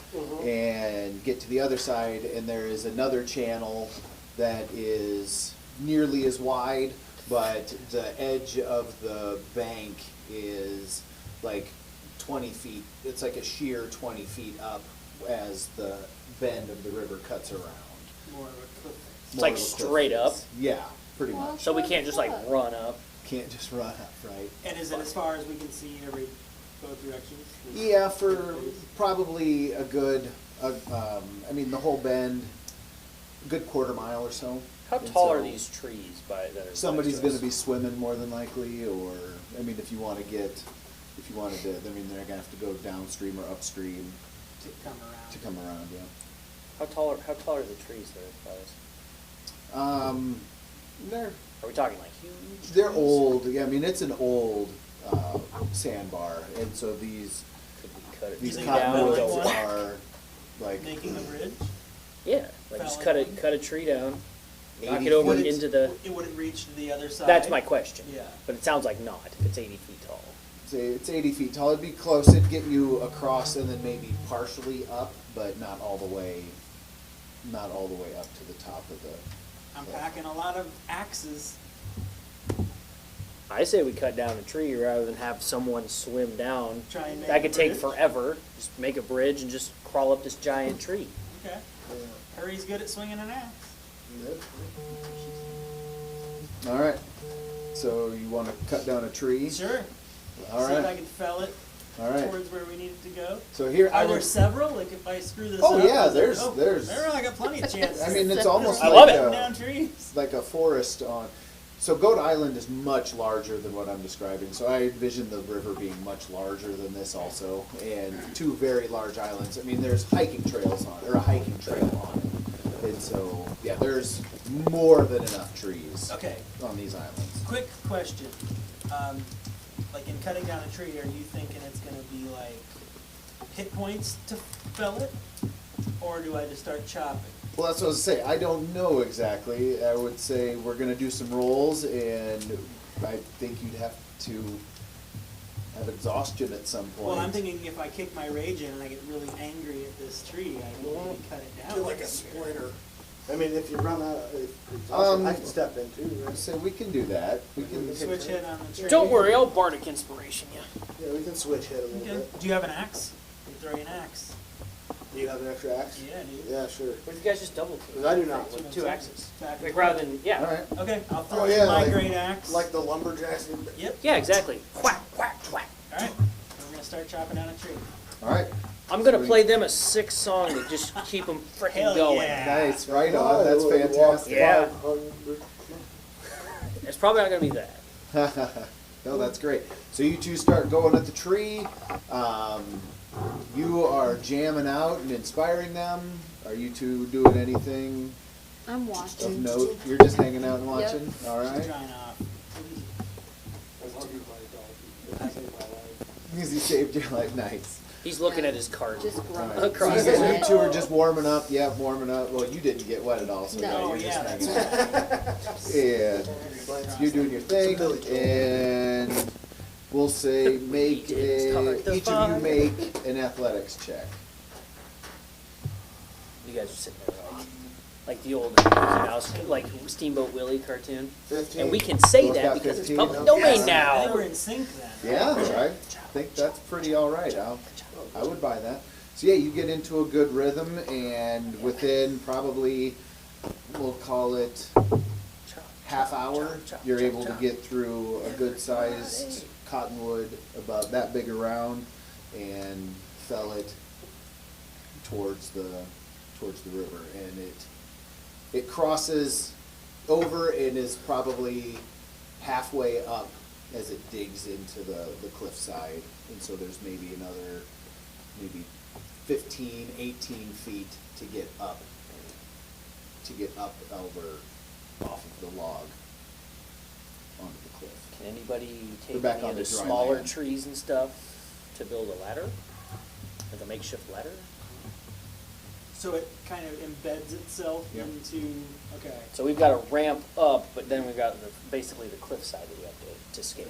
and get to the other side. And there is another channel that is nearly as wide, but the edge of the bank is like 20 feet. It's like a sheer 20 feet up as the bend of the river cuts around. More of a cliff. It's like More of a cliff straight up? face. Yeah, pretty much. So we can't just like run up. can't just run up, right? And is it as far as we can see both directions? Yeah, for probably a good, I mean, the whole bend, a good quarter mile or so. How And tall are so these trees that are? Somebody's next going us? to be swimming more than likely, or I mean, if you wanted to, I mean, they're going to have to go downstream or upstream To come around. to come around. Yeah. How tall are the trees there, guys? They're Are we talking like huge? they're trees? old. Yeah, I mean, it's an old sandbar, and so these Could we cut it? these Using cottonwoods that one? are like Making the bridge? Yeah, like just cut a tree down, knock 80 it over feet. into the. It wouldn't reach to the other side? That's my question. Yeah. But it sounds like not. If it's 80 feet tall. Say it's 80 feet tall. It'd be close. It'd get you across and then maybe partially up, but not all the way up to the top of the. I'm packing a lot of axes. I say we cut down a tree rather than have someone swim down. Try and make That a could take bridge? forever. Just make a bridge and just crawl up this giant tree. Okay. Hurry's good at swinging an axe. All right. So you want to cut down a tree? Sure. All See if I right. can fell it All right. towards where we need it to go. So here I Are there would. several? Like if I screw this Oh, up? yeah, is it- there's- I got plenty of chances. I mean, it's almost I like love it. a, Down trees. like a forest on. So Goat Island is much larger than what I'm describing. So I envision the river being much larger than this also, and two very large islands. I mean, there's hiking trails on, or a hiking trail on it, and so yeah, there's more than enough trees Okay. on these islands. Quick question. Like in cutting down a tree, are you thinking it's gonna be like hit points to fell it? Or do I just start chopping? Well, that's what I was saying. I don't know exactly. I would say we're gonna do some rolls, and I think you'd have to have exhaustion at some point. Well, I'm thinking if I kick my rage in and I get really angry at this tree, I can maybe cut it down. Do like a splinter. I mean, if you run out of exhaustion, I can step in too, right? So we can do that. We can Switch hit on the tree. Don't worry, I'll bardic inspiration you. Yeah, we can switch hit a little Okay. bit. Do you have an axe? I can throw you an axe. Do you have an extra axe? Yeah, dude. Yeah, sure. What if you guys just double team? Because I do not. With two axes. Back and Like forth. rather than, yeah. All right. Okay, I'll throw Oh, you yeah, my like- great axe. Like the lumberjacks. Yep. Yeah, exactly. Whack, whack, whack. Alright, we're gonna start chopping down a tree. All right. I'm gonna play them a sick song to just keep them freaking Hell going. yeah. Nice. Right on. That's fantastic. Yeah. It's probably not gonna be that. No, that's great. So you two start going at the tree. You are jamming out and inspiring them. Are you two doing anything I'm of watching. note? You're just hanging out and watching? All Just right. drying off. I love you, my dog. You saved my life. Because he saved your life. Nice. He's looking at his cart. Just All grunt. right. Across So the you two are just warming up. Yeah, warming up. Well, you didn't get wet at all, so No. yeah, Oh, you're yeah, just that's hanging out. right. Yeah. You're doing your thing, and we'll say make each of you make an athletics check. You guys are sitting there like the old Mickey Mouse, like Steamboat Willie cartoon. 15. And we can say Both that got because it's 15. public Yes. domain I think now. we're in sync then. Yeah, I think that's pretty all right. I would buy that. So yeah, you get into a good rhythm, and within probably, we'll call it half hour, you're able to get through a good sized cottonwood about that big around and fell it towards the river, and it crosses over and is probably halfway up as it digs into the cliffside, and so there's maybe another 15, 18 feet to get up over off of the log onto the cliff. Can anybody We're take back any on of the the dry smaller land. trees and stuff to build a ladder? Like a makeshift ladder? So it kind of embeds itself Yep. into, okay. So we've got a ramp up, but then we've got basically the cliffside that we have to scale.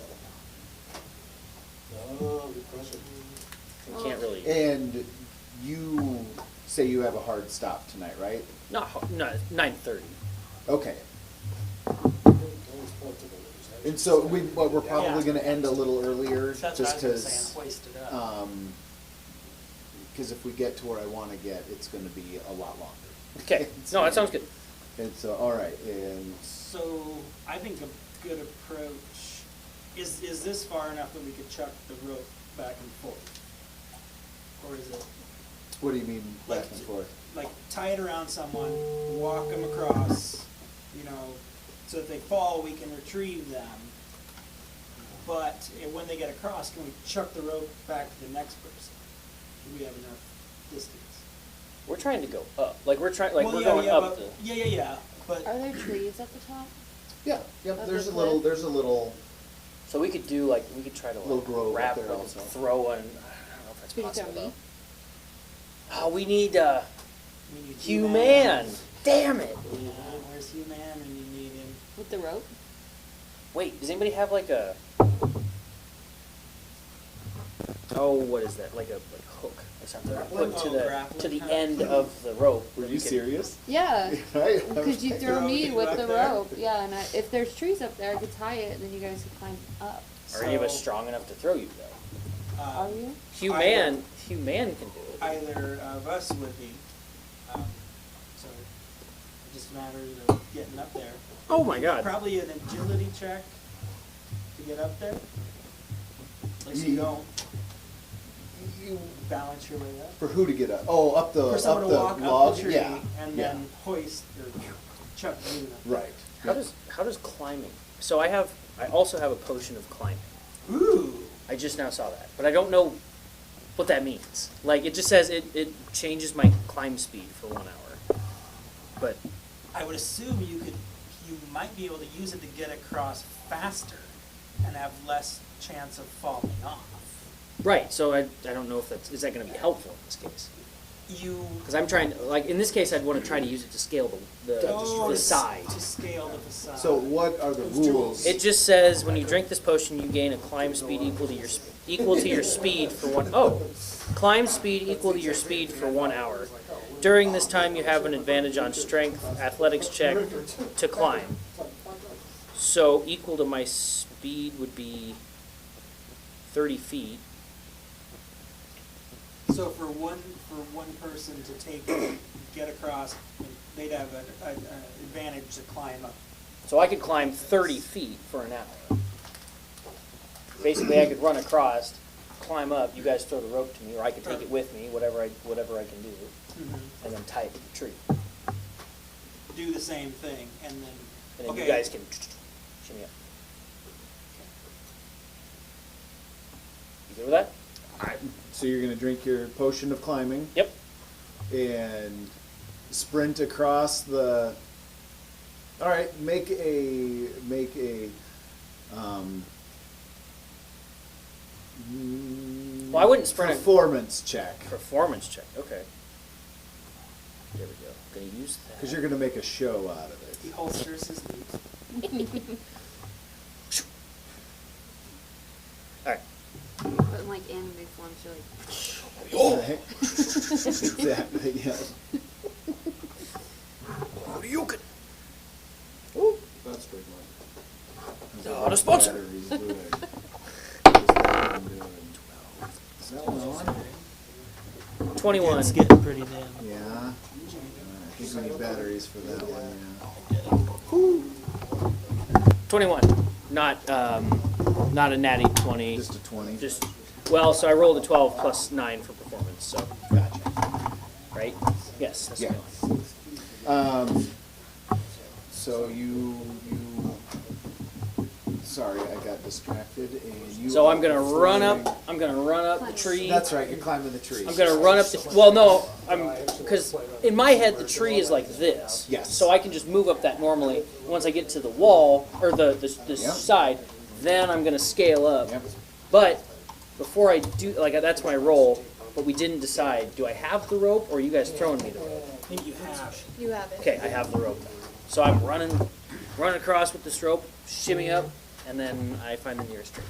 Oh, good question. We can't really, And you say you have a hard stop tonight, right? not 9:30. Okay. Always portable. And so we're probably Yeah. going to end a little earlier, That's just what I was gonna because. say, and hoist it up. Because if we get to where I want to get, it's going to be a lot longer. Okay, no, that sounds good. And so, all right, and So I think a good approach Is this far enough that we could chuck the rope back and forth? Or is it, What do you mean back Like- and forth? like, tie it around someone, walk them across, you know, so if they fall, we can retrieve them. But when they get across, can we chuck the rope back to the next person? Do we have enough distance? We're trying to go up. Like we're trying. Like Well, we're yeah, going yeah, up but- the. Yeah, but. Are there trees at the top? Yeah, yep, Of there's the a little, cliff? there's a little, So we could do like we could try to Little like grove up wrap there like also. throw one. I don't know if that's Could you throw possible. me? though. Oh, we need we need human. Damn it. Yeah, where's human when you need him? With the rope? Wait, does anybody have like a? Oh, what is that? Like a hook or something? Grappling? Put to Oh, the grappling. end of the rope. were that you we could- serious? Yeah. Right? Could you throw Throw me you with up the there? rope? Yeah, and if there's trees up there, I could tie it, and then you guys could climb up. Are any of us So, strong enough to throw you though? Are you? Human can do it. Either of us would be. So it just matters of getting up there. Oh my god. Probably an agility check to get up there. At least you don't balance your way up. For who to get up? Oh, up the, For someone up to the walk log? up the tree Yeah, and yeah. then hoist or chuck you up. Right. How does climbing? So I also have a potion of climbing. Ooh. I just now saw that, but I don't know what that means. Like it just says it changes my climb speed for 1 hour. But I would assume you might be able to use it to get across faster and have less chance of falling off. right, so I don't know if is that going to be helpful in this case? Because I'm trying to, like in this case I'd want to try to use it to scale the side. To scale the facade. So what are the Those rules? jewels. It just says when you drink this potion, you gain a climb speed equal to your speed for one. Oh, climb speed equal to your speed for 1 hour. During this time, you have an advantage on strength athletics check to climb. So equal to my speed would be 30 feet. So for one person to get across, they'd have an advantage to climb up. So I could climb 30 feet for an hour. Basically, I could run across, climb up. You guys throw the rope to me, or I could take it with me, whatever I can do, and then tie it to the tree. Do the same thing, and then. And then okay. you guys can shimmy up. You good with that? So you're gonna drink your potion of climbing Yep. and sprint across the. All right, make a Well, I wouldn't sprint. performance check Performance check. Okay. There we go. Gonna use that. because you're gonna make a show out of it. He holsters his knees. All right. But in like anime forms, you're like, Right? Exactly. Yeah. That's good, Mike. Not a sponsor. Battery's doing. Is that one on? 21. It's getting pretty damn. Yeah. I think we need batteries for that one. Yeah. 21. Not a natty 20. Just a 20. Well, so I rolled a 12 plus 9 for performance. So Gotcha. right? Yes. That's Yeah. fine. So you. Sorry, I got distracted, and you. So are I'm gonna run performing- up. I'm gonna run up the tree. That's right. You're climbing the tree. I'm gonna run up the. Well, no, because in my head the tree is like this. Yes. So I can just move up that normally. Once I get to the wall or the Yep. side, then I'm gonna scale up. Yep. But before I do, like that's my roll. But we didn't decide. Do I have the rope, or are you guys throwing me the rope? I think you have. you have it. Okay, I have the rope. So I'm running across with this rope, shimmy up, and then I find the nearest tree,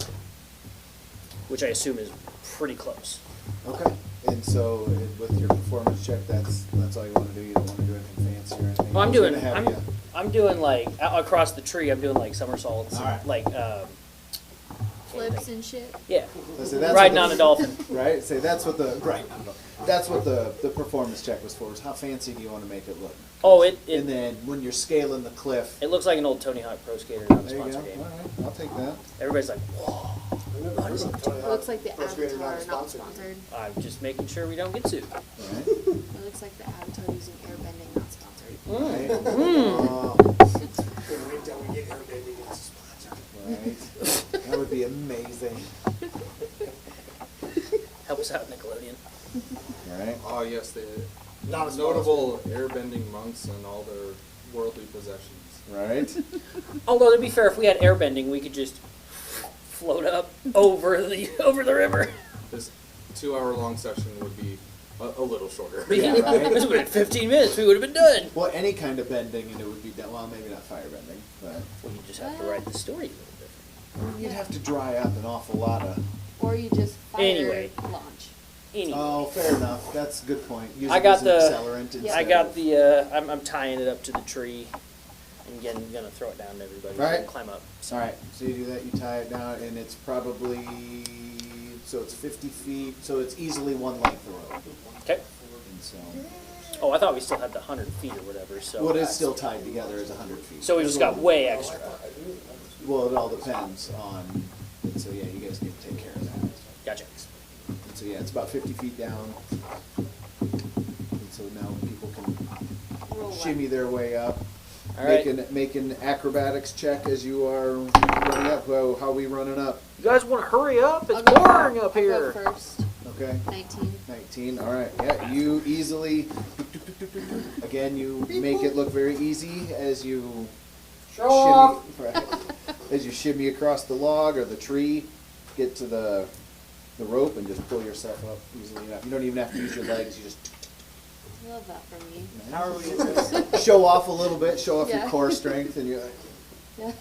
which I assume is pretty close. Okay. And so with your performance check, that's all you want to do. You don't want to do anything fancy or anything. Well, I'm Who's doing. gonna have you? I'm doing like across the tree. I'm doing like somersaults, All right. like Flips and shit. Yeah, So say that's riding what on the- a dolphin. Right. Say that's what the right. That's what the performance check was for. Is how fancy do you want to make it look? Oh, And it then when you're scaling the cliff. looks like an old Tony Hawk Pro Skater on the There you go. sponsor game. All right, I'll take that. Everybody's like, whoa. I never heard of Tony It Hawk looks like the Pro Skater Avatar, not sponsored. sponsored. I'm just making sure we don't get sued. All right. It looks like the Avatar using airbending, not sponsored. Right. Couldn't wait till we get airbending as a sponsor. Right. That would be amazing. Help us out, Nickelodeon. All right. Oh, yes, the Not a notable airbending monks and all their worldly possessions. Right. Although, to be fair, if we had airbending, we could just float up over the river. This 2-hour-long session would be a little shorter. Yeah, right. This would have been 15 minutes. We would have been done. Well, any kind of bending, and it would be done. Well, maybe not fire bending, but Well, you just have to write the story a little different. you'd have to dry up an awful lot of. Or you just fire Anyway. launch. Anyway, Oh, fair enough. That's a good point. Use I it got as an the- accelerant instead I got of- the. I'm tying it up to the tree, and again, gonna throw it down to everybody. so Right. they can climb up. All right, so you do that. You tie it down, and it's probably so it's 50 feet. So it's easily one length of rope. Okay. And so, Oh, I thought we still had the 100 feet or whatever. So. well, it is still tied together as 100 feet. So we just got way extra. Well, it all depends on. And so yeah, you guys need to take care of that. Gotcha. And so yeah, it's about 50 feet down. And so now people can Roll shimmy their way up. All right. Make an acrobatics check as you are running up. Well, how are we running up? You guys want to hurry up? It's I'll go- boring up I'll here. go first. Okay. 19. 19. All right. Yeah, you easily. Again, you make it look very easy as you shimmy. Right, as you shimmy across the log or the tree, get to the rope and just pull yourself up easily enough. You don't even have to use your legs. You just I love that from me. How are we at this? show off a little bit, show off your Yeah. core strength, and you're like, Yeah.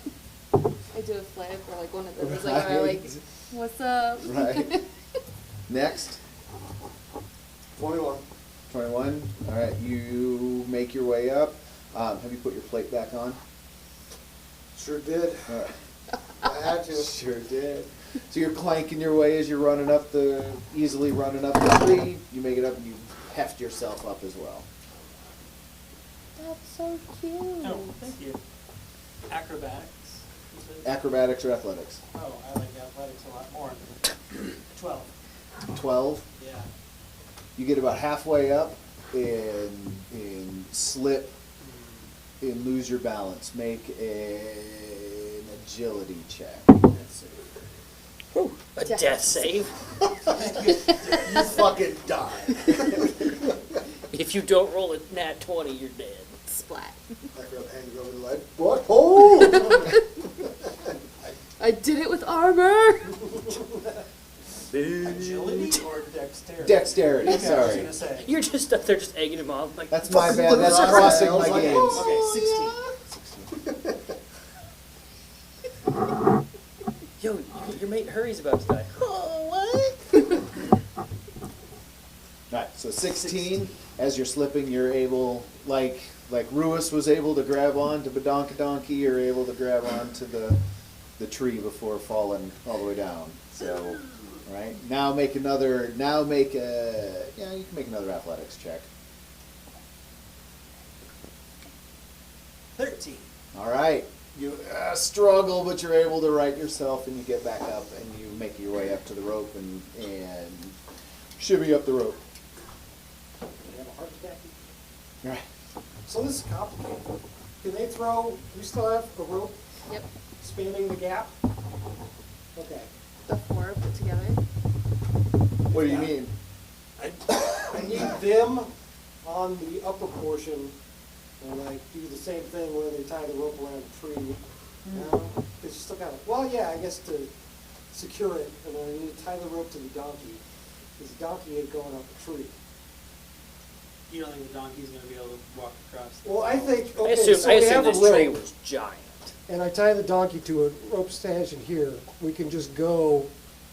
I do a flip or like one of those, like, where I like, what's up? right. Next. 21. 21. All right, you make your way up. Have you put your plate back on? Sure did. All right. I had to. Sure did. So you're clanking your way as you're running up easily running up the tree. You make it up and you heft yourself up as well. That's so cute. Oh, thank you. Acrobatics. is it? Acrobatics or athletics? Oh, I like athletics a lot more. 12. 12. Yeah. You get about halfway up and slip and lose your balance. Make an agility check. Whew, a death save. You fucking die. If you don't roll a nat 20, you're dead. Splat. I grab hand over the leg. What? Oh! I did it with armor. Agility or dexterity? Dexterity, Okay, I was sorry. gonna say. You're just up there just egging him on. Like, That's my bad. That's Sorry, crossing I was my like, games. oh, Okay, 16. yo, your mate Hurry's about to die. Right, so 16, as you're slipping, you're able, like Rewis was able to grab on to Badonkadonkey, you're able to grab on to the tree before falling all the way down. So, right, you can make another athletics check. 13. All right, you struggle, but you're able to right yourself, and you get back up, and you make your way up to the rope, and shimmy up the rope. Right. So this is complicated. Can they throw, we still have a rope Yep. spanning the gap? Okay. The four put together. What do you mean? I need them on the upper portion and like do the same thing where they tie the rope around a tree. No, it's still kind of, well, yeah, I guess to secure it, and then I need to tie the rope to the donkey, because the donkey ain't going up a tree. You don't think the donkey's gonna be able to walk across? The Well, I think, I okay, assume, so I we assume have a this tree rope, was giant. and I tie the donkey to a rope stanchion here, we can just go,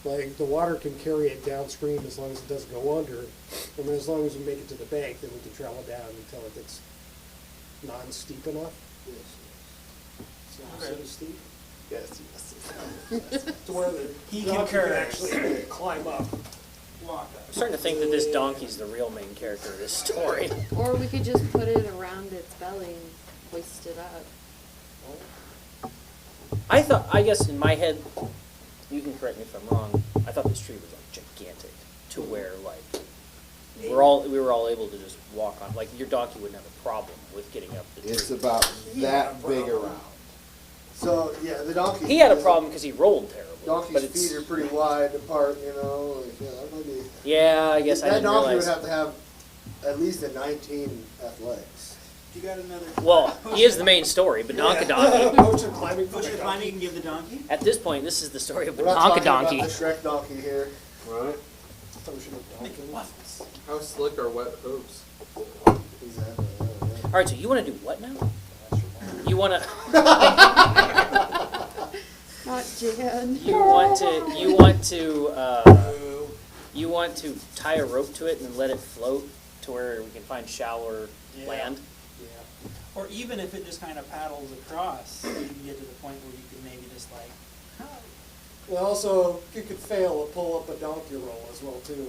like, the water can carry it downstream as long as it doesn't go under, and then as long as we make it to the bank, then we can travel down until it gets non-steep enough. It's not Okay. so steep. Yes, yes. To where the He donkey can concurs. actually climb up. Walk I'm starting to think that this donkey's the real main character of this story. Or we could just put it around its belly and hoist it up. I guess in my head, you can correct me if I'm wrong, I thought this tree was like gigantic to where like we were all able to just walk on, like your donkey wouldn't have a problem with getting up the tree. It's about that big around. So, yeah, the donkey. He had a problem because he rolled terribly. but Donkey's it's, feet are pretty wide apart, you know, like, yeah, that might be. yeah, I guess I That didn't donkey realize. would have to have at least a 19 athletics. You got another. Well, he is the main story, Badonkadonkey. Potion climbing for Push the your climbing donkey. and give the donkey. At this point, this is the story of We're not talking about the Badonkadonkey. Shrek donkey here. Right. Potion of Make it donkey. waffles. How slick are wet hooves? Exactly. Yeah. All right, so you want to do what now? You want to Not Jan. you want to tie a rope to it and then let it float to where we can find shallower Yeah. land. Yeah. Or even if it just kind of paddles across, you can get to the point where you could maybe just like, And also, you could fail to pull up a donkey roll as well too. And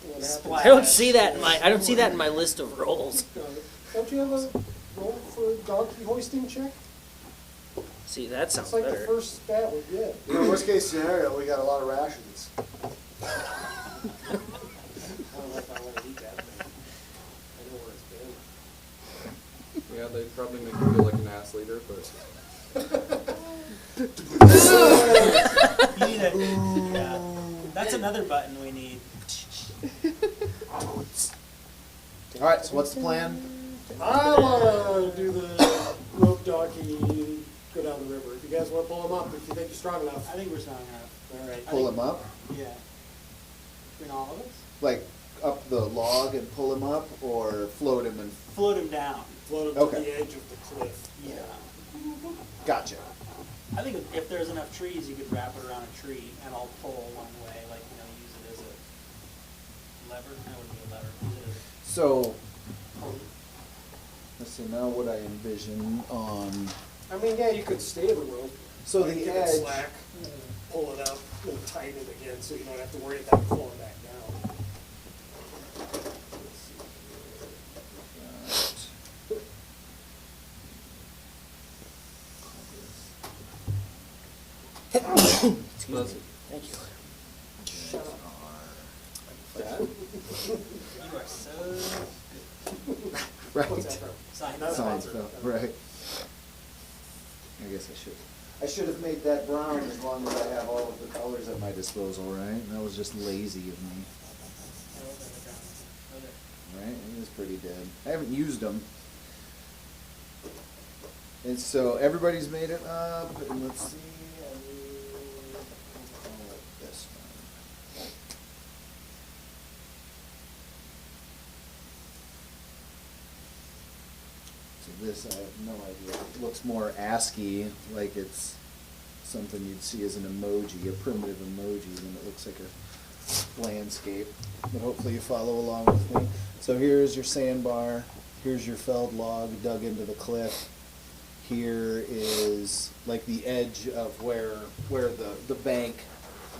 what happens- Splash. I don't see that in my list of rolls. Don't you have a roll for donkey hoisting check? See, that sounds It's like the better. first stat we get. You know, worst case scenario, we got a lot of rations. I don't know if I want to eat that thing. I know where it's been. Yeah, they probably make you feel like an ass leader, but you need a, yeah. That's another button we need. All right, so what's the plan? I want to do the rope donkey, go down the river. If you guys want to pull him up, if you think you're strong enough. I think we're strong enough. All right. Pull him up? Yeah. Between all of us? Like up the log and pull him up, or float him and... Float him down. Float him to Okay. the edge of the cliff. Yeah. Gotcha. I think if there's enough trees, you could wrap it around a tree and I'll pull one way, like, you know, use it as a lever. That wouldn't be a lever. Use it as So, a pulley. let's see, now what I envision on... I mean, yeah, you could stay the rope. So like, the give it edge... slack, pull it up, and tighten it again so you don't have to worry about it falling back down. Excuse That's- me. Thank you. You are so Right. What's that from? science. Science stuff, right. I guess I should have made that brown as long as I have all of the colors at my disposal, right? That was just lazy of me, right? It was pretty dead. I haven't used them. And so everybody's made it up, and let's see, I will call it this one. So this, I have no idea. It looks more ASCII, like it's something you'd see as an emoji, a primitive emoji, and it looks like a landscape. But hopefully you follow along with me. So here's your sandbar, here's your felled log dug into the cliff. Here is like the edge of where the bank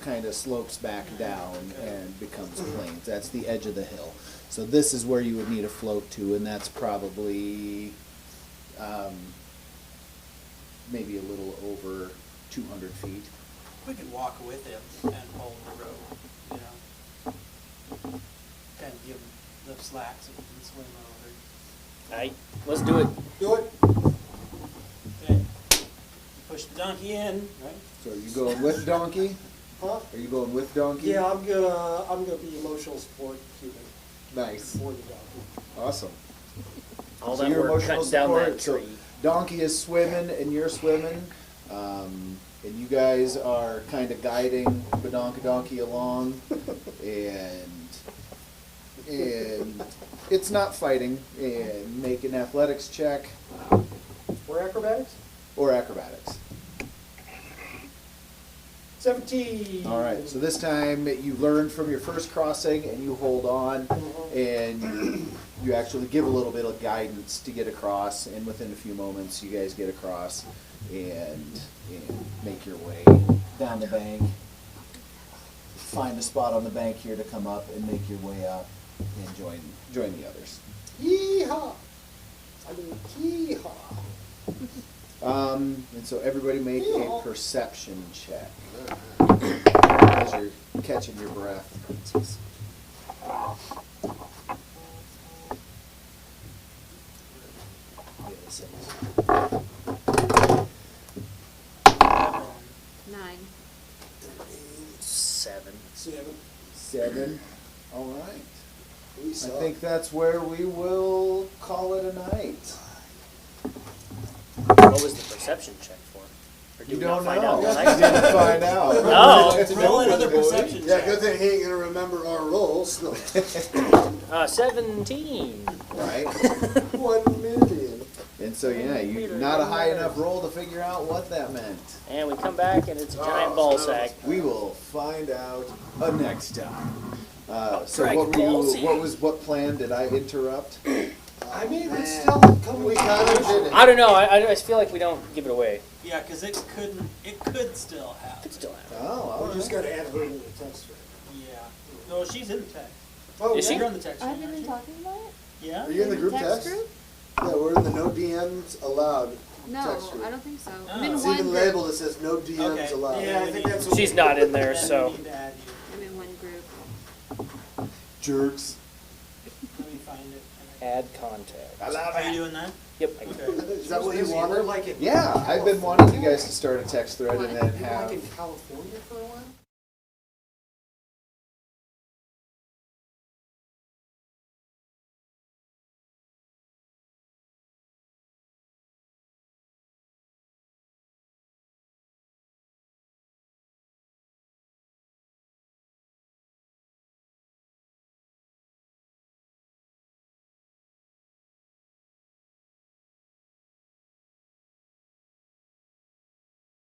kind of slopes back down and becomes plains. That's the edge of the hill. So this is where you would need a float to, and that's probably maybe a little over 200 feet. We could walk with him and hold the rope, you know. Kind of give him the slack so he can swim over. Alright, let's do it. Do it. Okay. Push the donkey in, right? So are you going with donkey? Huh? Are you going with donkey? Yeah, I'm gonna be emotional support human Nice. for the donkey. Awesome. All So that you're work emotional cutting down that support, so tree. donkey is swimming and you're swimming, and you guys are kind of guiding Badonkadonkey along, and it's not fighting, and make an athletics check Or acrobatics? or acrobatics. 17. All right, so this time you learned from your first crossing and you hold on, and you actually give a little bit of guidance to get across, and within a few moments you guys get across, and make your way down the bank. Find a spot on the bank here to come up and make your way up and join the others. Yeehaw! I mean, yeehaw! And so everybody make a perception check as you're catching your breath. 9. 7. 7. All right. We I suck. think that's where we will call it a night. What was the perception check for? Or did You we not don't find know. out? You Right? didn't find out. Oh. Roll another perception Yeah, check. good thing he ain't gonna remember our rolls. No. 17. Right? 1 million. And so yeah, you not a high enough roll to figure out what that meant. And we come back and it's a giant ball sack. We will find out next time. So Dragon Ball Z. what plan did I interrupt? I mean, it's still coming. We kind of did it. I don't know. I just feel like we don't give it away. Yeah, because it could still happen. Could still happen. Oh, We just gotta add her into the text thread. Yeah. No, she's in the text. Oh, Is she? You're on the text. Have you aren't been you? talking about it? Yeah. Are you in the group Text text? group? Yeah, we're in the no DMs allowed No, text group. I don't think so. Oh. I'm in It's one even group. labeled, it says no DMs Okay. allowed. Yeah, I think that's what She's not in there, Then we so. need to add you. I'm in one group. jerks. Let me find it. Add contact. I love Are you doing that? Yep. I Okay. Is that what you We're wanted? like in Yeah, I've been wanting you guys to start a text thread and then We're like have in California for a while.